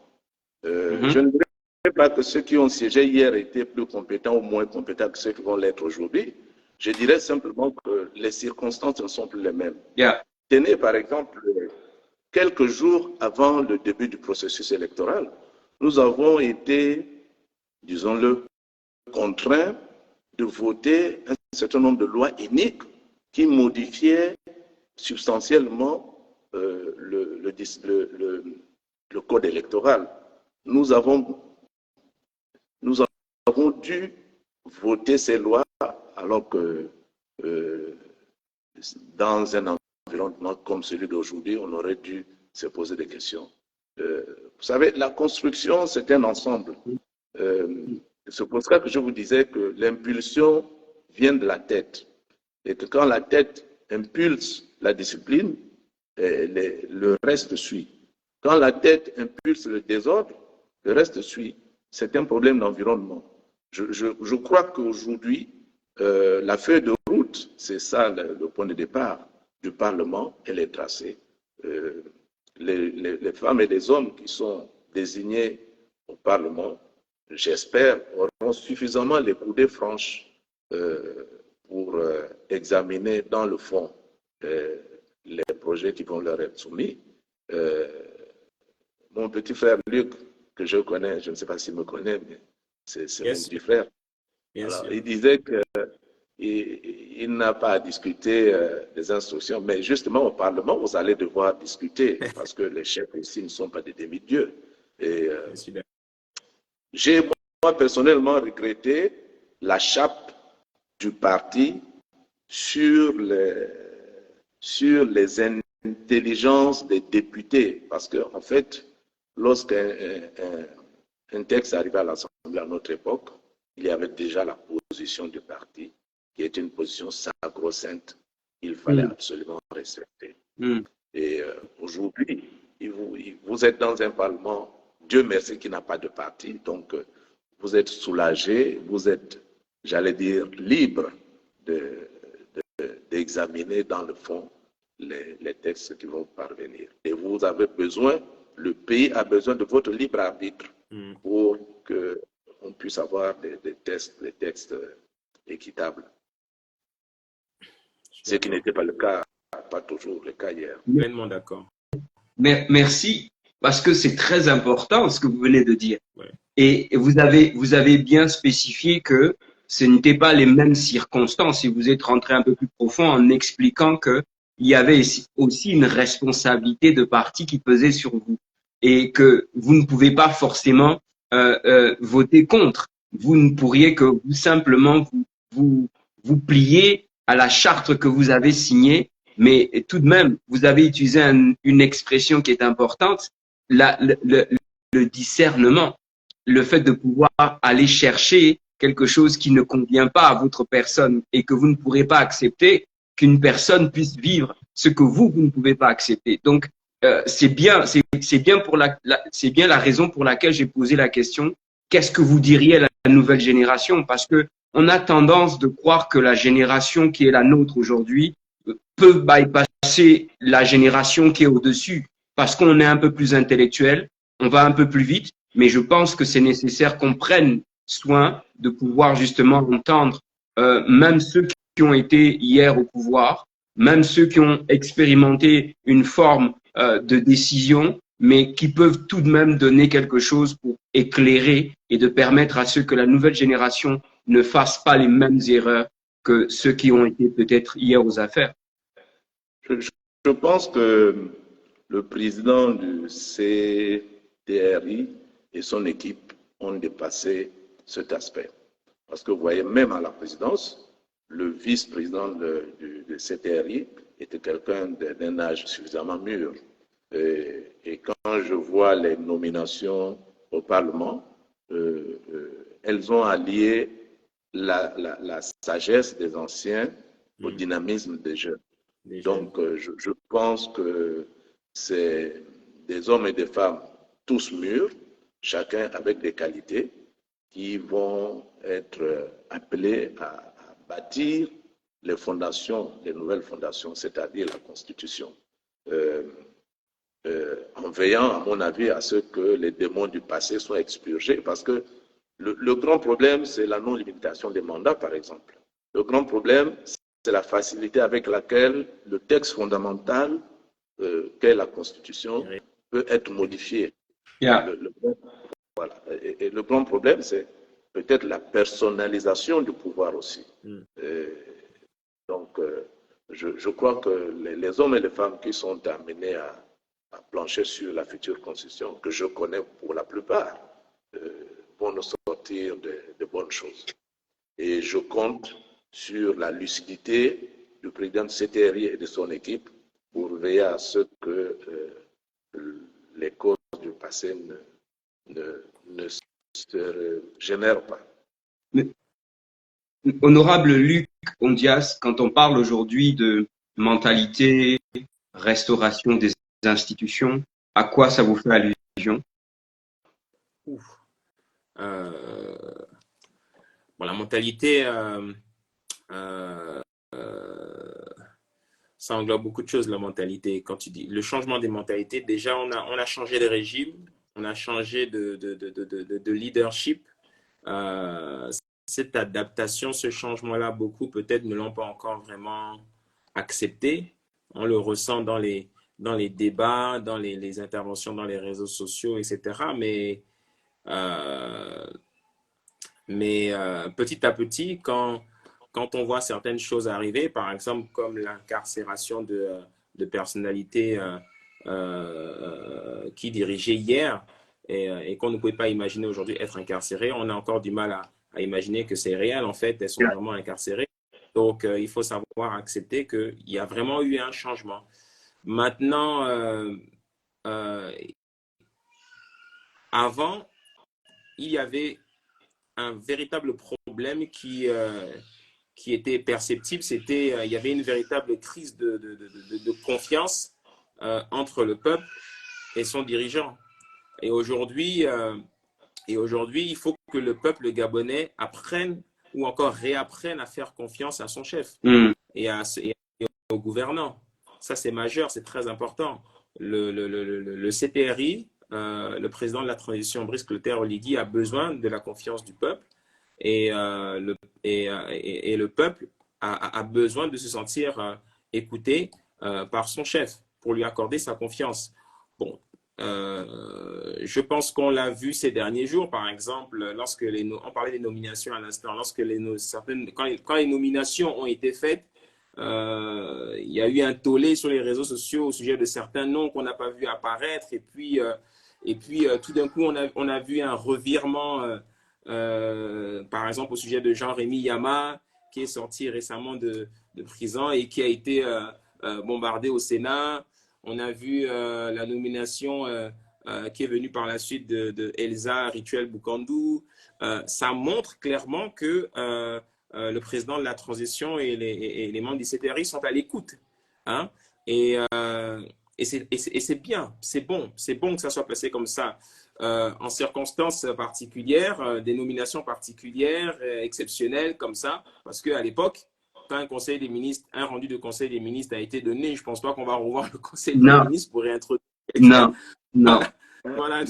Je ne dirais pas que ceux qui ont siégé hier étaient plus compétents ou moins compétents que ceux qui vont l'être aujourd'hui. Je dirais simplement que les circonstances ne sont plus les mêmes. Yeah. Tenez, par exemple, quelques jours avant le début du processus électoral, nous avons été, disons-le, contraints de voter un certain nombre de lois uniques qui modifiaient substantiellement le code électoral. Nous avons dû voter ces lois alors que dans un environnement comme celui d'aujourd'hui, on aurait dû se poser des questions. Vous savez, la construction, c'est un ensemble. C'est pour ça que je vous disais que l'impulsion vient de la tête. Et que quand la tête impulse la discipline, le reste suit. Quand la tête impulse le désordre, le reste suit. C'est un problème d'environnement. Je crois qu'aujourd'hui, la feuille de route, c'est ça le point de départ du Parlement, elle est tracée. Les femmes et les hommes qui sont désignés au Parlement, j'espère, auront suffisamment les coudées franches pour examiner dans le fond les projets qui vont leur être soumis. Mon petit frère Luc, que je connais, je ne sais pas s'il me connaît, mais c'est mon petit frère. Alors, il disait qu'il n'a pas à discuter des instructions, mais justement au Parlement, vous allez devoir discuter parce que les chefs ici ne sont pas des demi-dieux. Et j'ai moi personnellement regretté la chape du parti sur les intelligences des députés, parce qu'en fait, lorsqu'un texte arrivait à l'Assemblée à notre époque, il y avait déjà la position du parti, qui est une position sacro-sainte, il fallait absolument respecter. Et aujourd'hui, vous êtes dans un Parlement, Dieu merci, qui n'a pas de parti, donc vous êtes soulagé, vous êtes, j'allais dire, libre d'examiner dans le fond les textes qui vont parvenir. Et vous avez besoin, le pays a besoin de votre libre arbitre pour qu'on puisse avoir des textes équitables. Ce qui n'était pas le cas, pas toujours le cas hier. Pleinement d'accord. Merci, parce que c'est très important ce que vous venez de dire. Ouais. Et vous avez bien spécifié que ce n'étaient pas les mêmes circonstances et vous êtes rentré un peu plus profond en expliquant que il y avait aussi une responsabilité de parti qui pesait sur vous et que vous ne pouvez pas forcément voter contre. Vous ne pourriez que vous simplement vous plier à la charte que vous avez signée, mais tout de même, vous avez utilisé une expression qui est importante, le discernement, le fait de pouvoir aller chercher quelque chose qui ne convient pas à votre personne et que vous ne pourrez pas accepter, qu'une personne puisse vivre ce que vous ne pouvez pas accepter. Donc, c'est bien la raison pour laquelle j'ai posé la question, qu'est-ce que vous diriez à la nouvelle génération? Parce que on a tendance de croire que la génération qui est la nôtre aujourd'hui peut bypasser la génération qui est au-dessus parce qu'on est un peu plus intellectuel, on va un peu plus vite, mais je pense que c'est nécessaire qu'on prenne soin de pouvoir justement entendre même ceux qui ont été hier au pouvoir, même ceux qui ont expérimenté une forme de décision, mais qui peuvent tout de même donner quelque chose pour éclairer et de permettre à ceux que la nouvelle génération ne fasse pas les mêmes erreurs que ceux qui ont été peut-être hier aux affaires. Je pense que le président du CTRI et son équipe ont dépassé cet aspect. Parce que vous voyez, même à la présidence, le vice-président du CTRI était quelqu'un d'un âge suffisamment mûr. Et quand je vois les nominations au Parlement, elles ont allié la sagesse des anciens au dynamisme des jeunes. Donc, je pense que c'est des hommes et des femmes tous mûrs, chacun avec des qualités, qui vont être appelés à bâtir les fondations, les nouvelles fondations, c'est-à-dire la Constitution, euh, en veillant, à mon avis, à ce que les démons du passé soient expurgés, parce que le grand problème, c'est la non-limitation des mandats, par exemple. Le grand problème, c'est la facilité avec laquelle le texte fondamental qu'est la Constitution peut être modifié. Yeah. Voilà. Et le grand problème, c'est peut-être la personnalisation du pouvoir aussi. Donc, je crois que les hommes et les femmes qui sont amenés à plancher sur la future Constitution, que je connais pour la plupart, vont nous sortir de bonnes choses. Et je compte sur la lucidité du président de CTRI et de son équipe pour veiller à ce que les causes du passé ne se génèrent pas. Honorable Luc Ondias, quand on parle aujourd'hui de mentalité, restauration des institutions, à quoi ça vous fait allusion? Bon, la mentalité, ça englobe beaucoup de choses, la mentalité. Quand tu dis le changement des mentalités, déjà, on a changé de régime, on a changé de leadership. Cette adaptation, ce changement-là, beaucoup peut-être ne l'ont pas encore vraiment accepté. On le ressent dans les débats, dans les interventions dans les réseaux sociaux, etc. Mais petit à petit, quand on voit certaines choses arriver, par exemple comme l'incarcération de personnalités qui dirigeaient hier et qu'on ne pouvait pas imaginer aujourd'hui être incarcérées, on a encore du mal à imaginer que c'est réel. En fait, elles sont vraiment incarcérées. Donc, il faut savoir accepter qu'il y a vraiment eu un changement. Maintenant, avant, il y avait un véritable problème qui était perceptible. Il y avait une véritable crise de confiance entre le peuple et son dirigeant. Et aujourd'hui, il faut que le peuple gabonais apprenne ou encore réapprenne à faire confiance à son chef et aux gouvernants. Ça, c'est majeur, c'est très important. Le CTRI, le président de la transition, Brice Clotaire Oligui, a besoin de la confiance du peuple et le peuple a besoin de se sentir écouté par son chef pour lui accorder sa confiance. Bon, je pense qu'on l'a vu ces derniers jours, par exemple, lorsque on parlait des nominations à l'instant, quand les nominations ont été faites, il y a eu un tollé sur les réseaux sociaux au sujet de certains noms qu'on n'a pas vu apparaître, et puis tout d'un coup on a vu un revirement, par exemple au sujet de Jean-Rémy Yama, qui est sorti récemment de prison et qui a été bombardé au Sénat. On a vu la nomination qui est venue par la suite de Elsa Rituel Bukandou. Ça montre clairement que le président de la transition et les membres du CTRI sont à l'écoute. Hein? Et c'est bien, c'est bon que ça soit passé comme ça. En circonstances particulières, des nominations particulières, exceptionnelles comme ça, parce qu'à l'époque, quand un rendu de conseil des ministres a été donné, je ne pense pas qu'on va revoir le conseil des ministres pour réintroduire quelqu'un. Non. Voilà,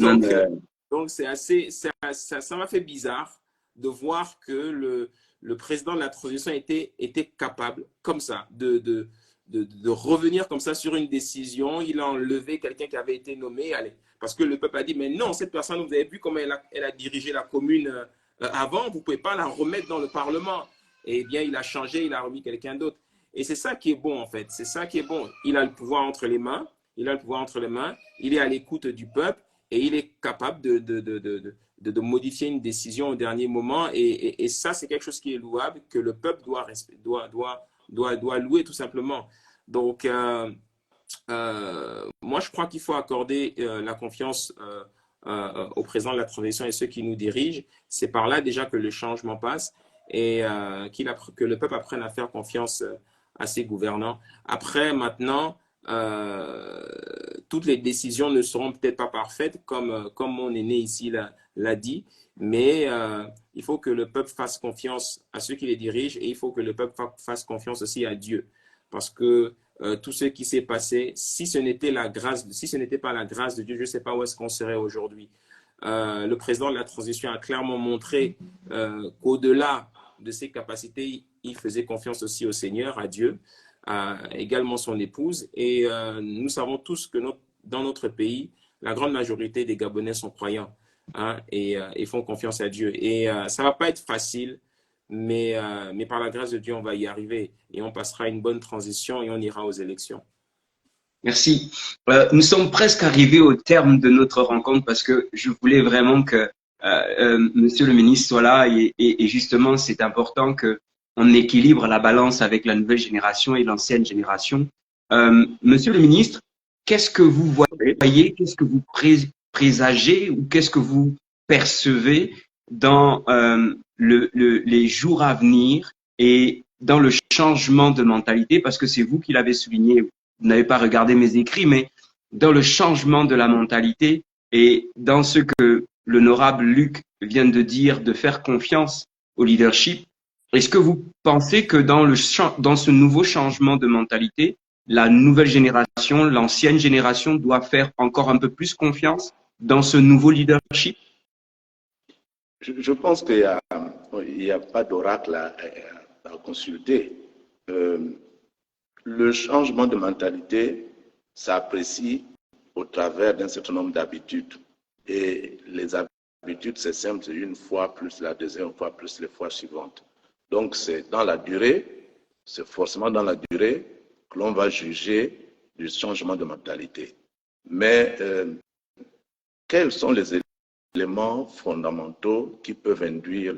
donc c'est assez, ça m'a fait bizarre de voir que le président de la transition était capable, comme ça, de revenir comme ça sur une décision. Il a enlevé quelqu'un qui avait été nommé, parce que le peuple a dit, mais non, cette personne, vous avez vu comment elle a dirigé la commune avant, vous ne pouvez pas la remettre dans le Parlement. Eh bien, il a changé, il a remis quelqu'un d'autre. Et c'est ça qui est bon, en fait. C'est ça qui est bon. Il a le pouvoir entre les mains. Il est à l'écoute du peuple et il est capable de modifier une décision au dernier moment. Et ça, c'est quelque chose qui est louable, que le peuple doit louer tout simplement. Donc, moi, je crois qu'il faut accorder la confiance au président de la transition et ceux qui nous dirigent. C'est par là déjà que le changement passe et que le peuple apprenne à faire confiance à ses gouvernants. Après, maintenant, toutes les décisions ne seront peut-être pas parfaites, comme mon aîné ici l'a dit, mais il faut que le peuple fasse confiance à ceux qui les dirigent et il faut que le peuple fasse confiance aussi à Dieu. Parce que tout ce qui s'est passé, si ce n'était pas la grâce de Dieu, je ne sais pas où est-ce qu'on serait aujourd'hui. Le président de la transition a clairement montré qu'au-delà de ses capacités, il faisait confiance aussi au Seigneur, à Dieu, également son épouse. Et nous savons tous que dans notre pays, la grande majorité des Gabonais sont croyants, hein, et font confiance à Dieu. Et ça ne va pas être facile, mais par la grâce de Dieu, on va y arriver. Et on passera une bonne transition et on ira aux élections. Merci. Nous sommes presque arrivés au terme de notre rencontre parce que je voulais vraiment que Monsieur le ministre soit là et justement c'est important que on équilibre la balance avec la nouvelle génération et l'ancienne génération. Monsieur le ministre, qu'est-ce que vous voyez, qu'est-ce que vous présagez ou qu'est-ce que vous percevez dans les jours à venir et dans le changement de mentalité, parce que c'est vous qui l'avez souligné, vous n'avez pas regardé mes écrits, mais dans le changement de la mentalité et dans ce que l'honorable Luc vient de dire, de faire confiance au leadership, est-ce que vous pensez que dans ce nouveau changement de mentalité, la nouvelle génération, l'ancienne génération doit faire encore un peu plus confiance dans ce nouveau leadership? Je pense qu'il n'y a pas d'oracle à consulter. Le changement de mentalité s'apprécie au travers d'un certain nombre d'habitudes. Et les habitudes, c'est simple, c'est une fois plus la deuxième fois plus les fois suivantes. Donc, c'est dans la durée, c'est forcément dans la durée que l'on va juger du changement de mentalité. Mais quels sont les éléments fondamentaux qui peuvent induire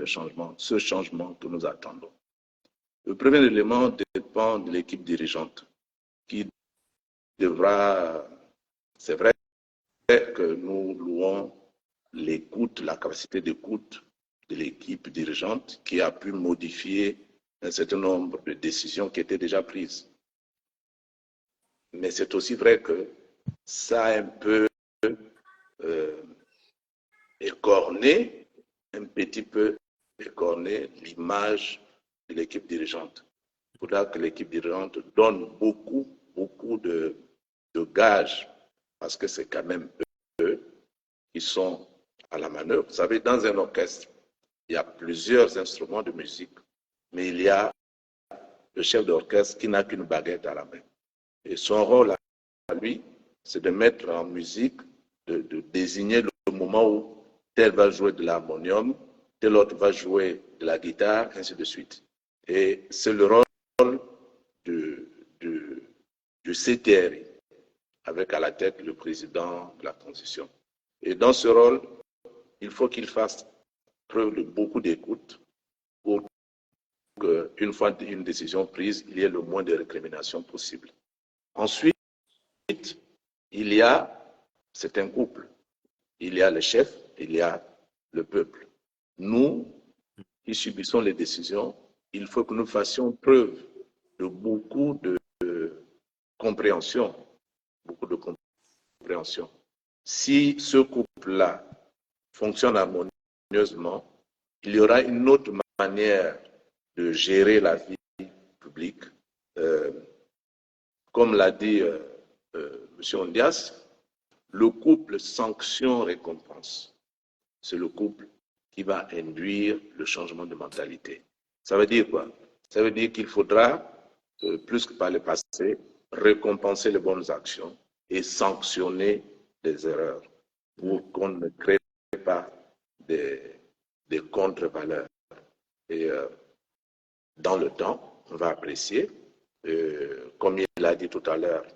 ce changement que nous attendons? Le premier élément dépend de l'équipe dirigeante qui devra, c'est vrai que nous louons l'écoute, la capacité d'écoute de l'équipe dirigeante qui a pu modifier un certain nombre de décisions qui étaient déjà prises. Mais c'est aussi vrai que ça a un peu écorné, un petit peu écorné l'image de l'équipe dirigeante. Il faudra que l'équipe dirigeante donne beaucoup de gages, parce que c'est quand même eux qui sont à la manœuvre. Vous savez, dans un orchestre, il y a plusieurs instruments de musique, mais il y a le chef d'orchestre qui n'a qu'une baguette à la main. Et son rôle à lui, c'est de mettre en musique, de désigner le moment où tel va jouer de l'harmonium, tel autre va jouer de la guitare, ainsi de suite. Et c'est le rôle du CTRI, avec à la tête le président de la transition. Et dans ce rôle, il faut qu'il fasse preuve de beaucoup d'écoute pour qu'une fois une décision prise, il y ait le moins de récriminations possible. Ensuite, c'est un couple. Il y a le chef, il y a le peuple. Nous, qui subissons les décisions, il faut que nous fassions preuve de beaucoup de compréhension. Si ce couple-là fonctionne harmonieusement, il y aura une autre manière de gérer la vie publique. Comme l'a dit M. Ondias, le couple sanction-récompense, c'est le couple qui va induire le changement de mentalité. Ça veut dire quoi? Ça veut dire qu'il faudra, plus que par le passé, récompenser les bonnes actions et sanctionner les erreurs pour qu'on ne crée pas des contre-valeurs. Et dans le temps, on va apprécier, comme il l'a dit tout à l'heure,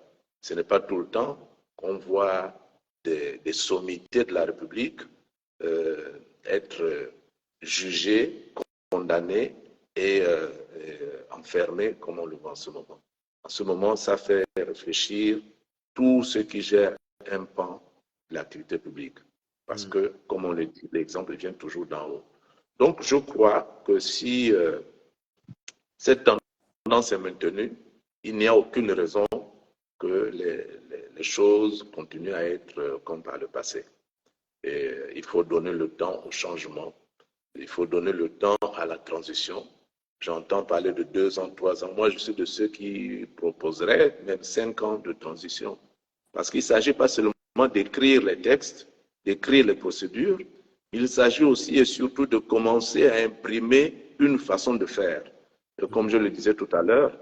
ce n'est pas tout le temps qu'on voit des sommités de la République être jugées, condamnées et enfermées comme on le voit en ce moment. En ce moment, ça fait réfléchir tous ceux qui gèrent un pan de l'activité publique. Parce que, comme on le dit, l'exemple vient toujours d'en haut. Donc, je crois que si cette tendance est maintenue, il n'y a aucune raison que les choses continuent à être comme par le passé. Et il faut donner le temps au changement Il faut donner le temps à la transition. J'entends parler de 2 ans, 3 ans. Moi, je suis de ceux qui proposeraient même 5 ans de transition. Parce qu'il ne s'agit pas seulement d'écrire les textes, d'écrire les procédures, il s'agit aussi et surtout de commencer à imprimer une façon de faire. Et comme je le disais tout à l'heure,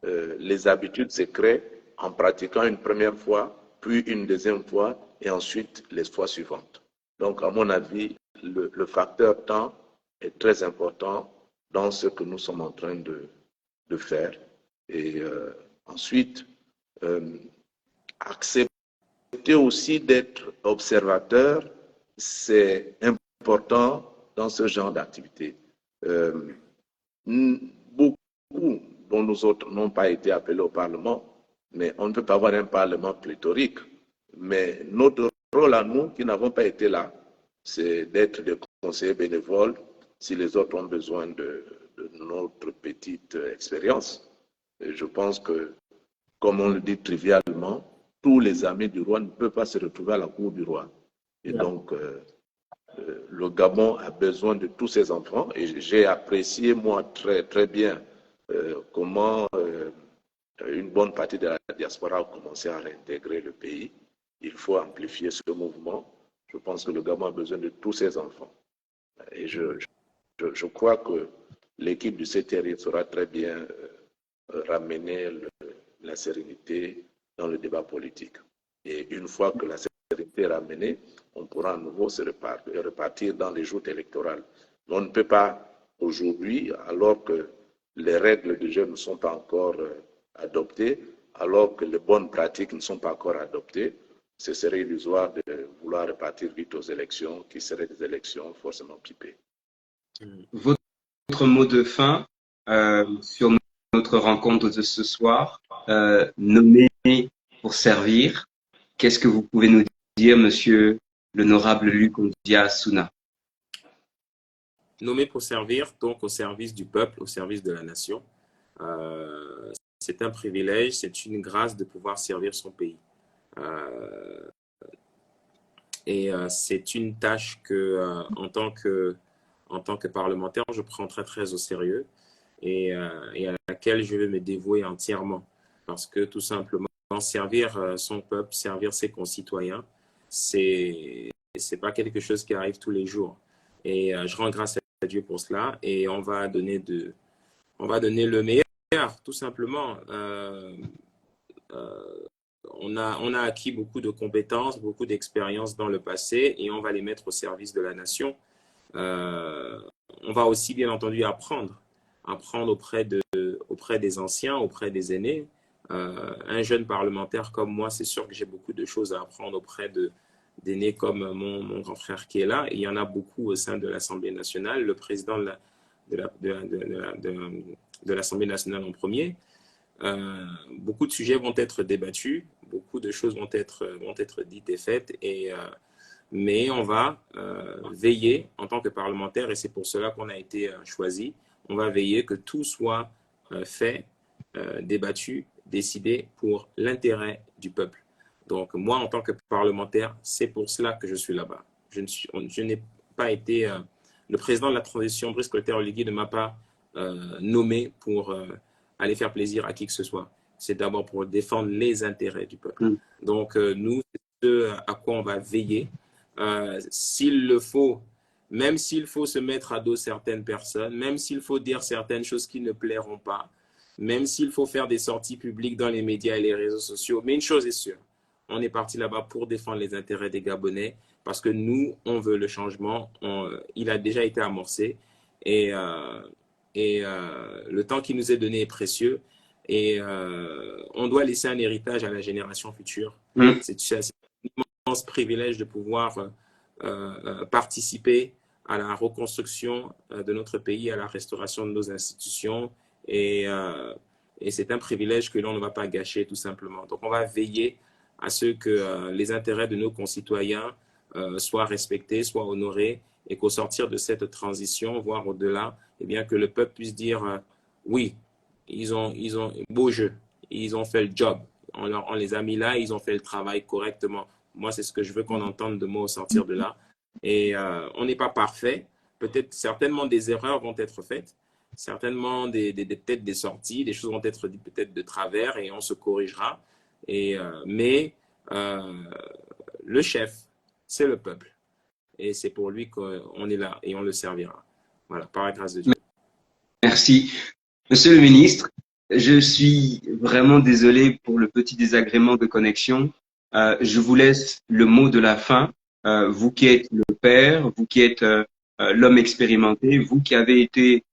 les habitudes se créent en pratiquant une première fois, puis une deuxième fois, et ensuite les fois suivantes. Donc, à mon avis, le facteur temps est très important dans ce que nous sommes en train de faire. Et ensuite, accepter aussi d'être observateur, c'est important dans ce genre d'activité. Beaucoup dont nous autres n'ont pas été appelés au Parlement, mais on ne peut pas avoir un Parlement pléthorique. Mais notre rôle à nous, qui n'avons pas été là, c'est d'être des conseillers bénévoles si les autres ont besoin de notre petite expérience. Et je pense que, comme on le dit trivialement, tous les amis du roi ne peuvent pas se retrouver à la cour du roi. Et donc, le Gabon a besoin de tous ses enfants. Et j'ai apprécié, moi, très, très bien comment une bonne partie de la diaspora a commencé à réintégrer le pays. Il faut amplifier ce mouvement. Je pense que le Gabon a besoin de tous ses enfants. Et je crois que l'équipe du CTRI saura très bien ramener la sérénité dans le débat politique. Et une fois que la sérénité est ramenée, on pourra à nouveau se repartir dans les joutes électorales. Mais on ne peut pas aujourd'hui, alors que les règles du jeu ne sont pas encore adoptées, alors que les bonnes pratiques ne sont pas encore adoptées, ce serait illusoire de vouloir repartir vite aux élections, qui seraient des élections forcément pipées. Votre mot de fin sur notre rencontre de ce soir, nommé pour servir, qu'est-ce que vous pouvez nous dire, monsieur l'honorable Luc Ondia Souna? Nommé pour servir, donc au service du peuple, au service de la nation. C'est un privilège, c'est une grâce de pouvoir servir son pays. Et c'est une tâche que, en tant que parlementaire, je prends très, très au sérieux et à laquelle je vais me dévouer entièrement. Parce que tout simplement, servir son peuple, servir ses concitoyens, c'est pas quelque chose qui arrive tous les jours. Et je rends grâce à Dieu pour cela. Et on va donner le meilleur, tout simplement. On a acquis beaucoup de compétences, beaucoup d'expériences dans le passé et on va les mettre au service de la nation. On va aussi, bien entendu, apprendre auprès des anciens, auprès des aînés. Un jeune parlementaire comme moi, c'est sûr que j'ai beaucoup de choses à apprendre auprès d'aînés comme mon grand frère qui est là. Et il y en a beaucoup au sein de l'Assemblée nationale, le président de l'Assemblée nationale en premier. Beaucoup de sujets vont être débattus, beaucoup de choses vont être dites et faites, mais on va veiller en tant que parlementaire, et c'est pour cela qu'on a été choisi, on va veiller que tout soit fait, débattu, décidé pour l'intérêt du peuple. Donc moi, en tant que parlementaire, c'est pour cela que je suis là-bas. Je n'ai pas été... le président de la transition, Brice Clotaire-Oligui, ne m'a pas nommé pour... aller faire plaisir à qui que ce soit. C'est d'abord pour défendre les intérêts du peuple. Donc, nous, c'est ce à quoi on va veiller. S'il le faut, même s'il faut se mettre à dos certaines personnes, même s'il faut dire certaines choses qui ne plairont pas, même s'il faut faire des sorties publiques dans les médias et les réseaux sociaux, mais une chose est sûre, on est parti là-bas pour défendre les intérêts des Gabonais parce que nous, on veut le changement. Il a déjà été amorcé et le temps qui nous est donné est précieux et on doit laisser un héritage à la génération future. C'est un immense privilège de pouvoir participer à la reconstruction de notre pays, à la restauration de nos institutions et c'est un privilège que l'on ne va pas gâcher tout simplement. Donc on va veiller à ce que les intérêts de nos concitoyens soient respectés, soient honorés et qu'au sortir de cette transition, voire au-delà, eh bien, que le peuple puisse dire oui, ils ont beau jeu, ils ont fait le job, on les a mis là, ils ont fait le travail correctement. Moi, c'est ce que je veux qu'on entende de moi au sortir de là. Et on n'est pas parfait, peut-être certainement des erreurs vont être faites, certainement peut-être des sorties, des choses vont être dites peut-être de travers et on se corrigera. Mais le chef, c'est le peuple. Et c'est pour lui qu'on est là et on le servira. Voilà, par la grâce de Dieu. Merci. Monsieur le ministre, je suis vraiment désolé pour le petit désagrément de connexion. Je vous laisse le mot de la fin. Vous qui êtes le père, vous qui êtes l'homme expérimenté, vous qui avez été,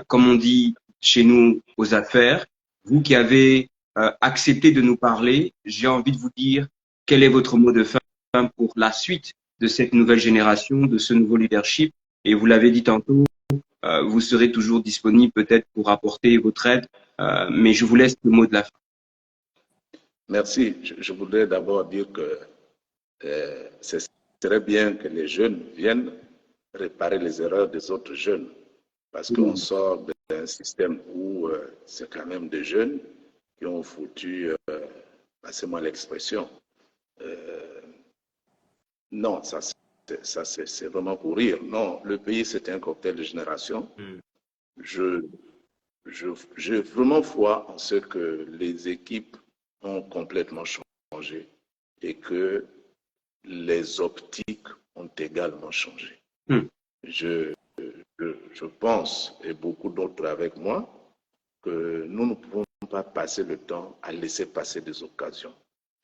comme on dit chez nous, aux affaires, vous qui avez accepté de nous parler, j'ai envie de vous dire quel est votre mot de fin pour la suite de cette nouvelle génération, de ce nouveau leadership. Et vous l'avez dit tantôt, vous serez toujours disponible peut-être pour apporter votre aide, mais je vous laisse le mot de la fin. Merci. Je voudrais d'abord dire que ce serait bien que les jeunes viennent réparer les erreurs des autres jeunes, parce qu'on sort d'un système où c'est quand même des jeunes qui ont foutu, passez-moi l'expression, non, ça c'est vraiment pour rire. Non, le pays c'est un cocktail de génération. J'ai vraiment foi en ce que les équipes ont complètement changé et que les optiques ont également changé. Je pense, et beaucoup d'autres avec moi, que nous ne pouvons pas passer le temps à laisser passer des occasions.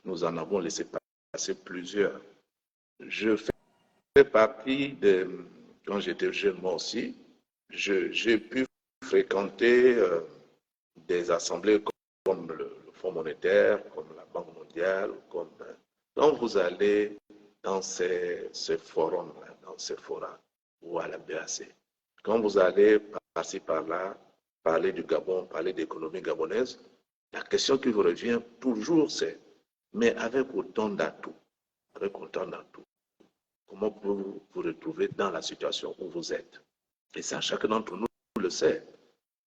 Nous en avons laissé passer plusieurs. Je fais partie de, quand j'étais jeune moi aussi, j'ai pu fréquenter des assemblées comme le Fonds monétaire, comme la Banque mondiale, comme quand vous allez dans ces forums-là, dans ces forats ou à la BAC, quand vous allez par-ci par-là parler du Gabon, parler d'économie gabonaise, la question qui vous revient toujours c'est, mais avec autant d'atouts, comment vous vous retrouver dans la situation où vous êtes? Et ça, chacun d'entre nous le sait.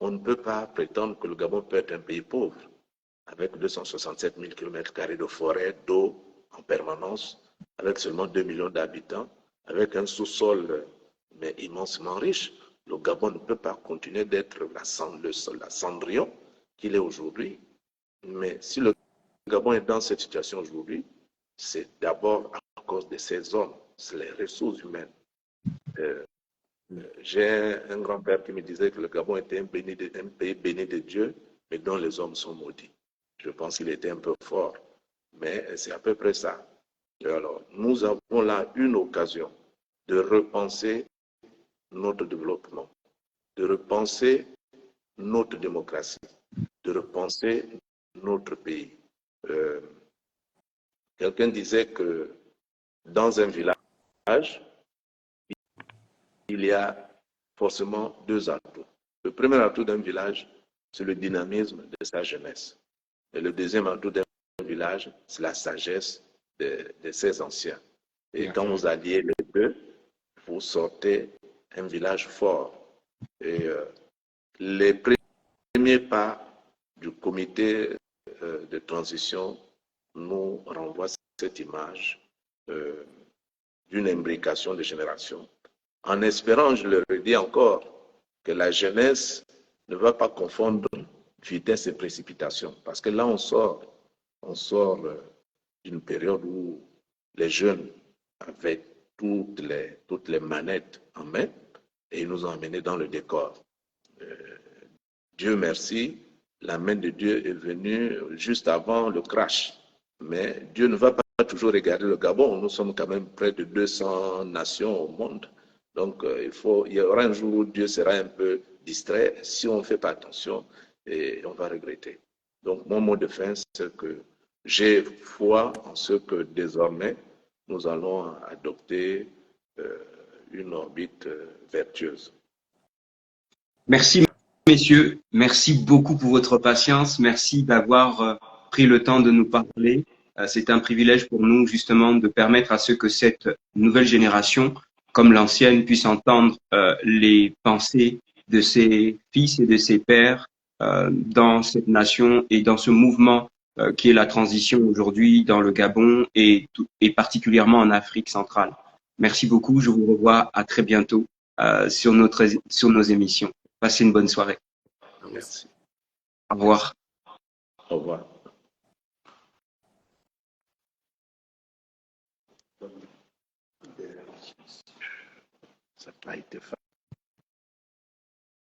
On ne peut pas prétendre que le Gabon peut être un pays pauvre, avec 267 000 km² de forêt, d'eau en permanence, avec seulement 2 millions d'habitants, avec un sous-sol mais immensement riche. Le Gabon ne peut pas continuer d'être la cendrillon qu'il est aujourd'hui. Mais si le Gabon est dans cette situation aujourd'hui, c'est d'abord à cause de ces hommes, c'est les ressources humaines. J'ai un grand-père qui me disait que le Gabon était un pays béni de Dieu, mais dont les hommes sont maudits. Je pense qu'il était un peu fort, mais c'est à peu près ça. Et alors, nous avons là une occasion de repenser notre développement, de repenser notre démocratie, de repenser notre pays. Quelqu'un disait que dans un village, il y a forcément deux atouts. Le premier atout d'un village, c'est le dynamisme de sa jeunesse. Et le deuxième atout d'un village, c'est la sagesse de ses anciens. Et quand vous alliez les deux, vous sortez un village fort. Et les premiers pas du comité de transition nous renvoient cette image d'une imbrication de générations. En espérant, je le redis encore, que la jeunesse ne va pas confondre vitesse et précipitation. Parce que là, on sort d'une période où les jeunes avaient toutes les manettes en main et ils nous ont emmenés dans le décor. Dieu merci, la main de Dieu est venue juste avant le crash. Mais Dieu ne va pas toujours regarder le Gabon. Nous sommes quand même près de 200 nations au monde. Donc, il y aura un jour où Dieu sera un peu distrait. Si on ne fait pas attention, et on va regretter. Donc, mon mot de fin, c'est que j'ai foi en ce que désormais, nous allons adopter une orbite vertueuse. Merci, messieurs. Merci beaucoup pour votre patience. Merci d'avoir pris le temps de nous parler. C'est un privilège pour nous, justement, de permettre à ce que cette nouvelle génération, comme l'ancienne, puisse entendre les pensées de ses fils et de ses pères dans cette nation et dans ce mouvement qui est la transition aujourd'hui dans le Gabon et particulièrement en Afrique centrale. Merci beaucoup. Je vous revois à très bientôt. sur nos émissions. Passez une bonne soirée. Merci. Au revoir. Au revoir. Ça n'a pas été facile.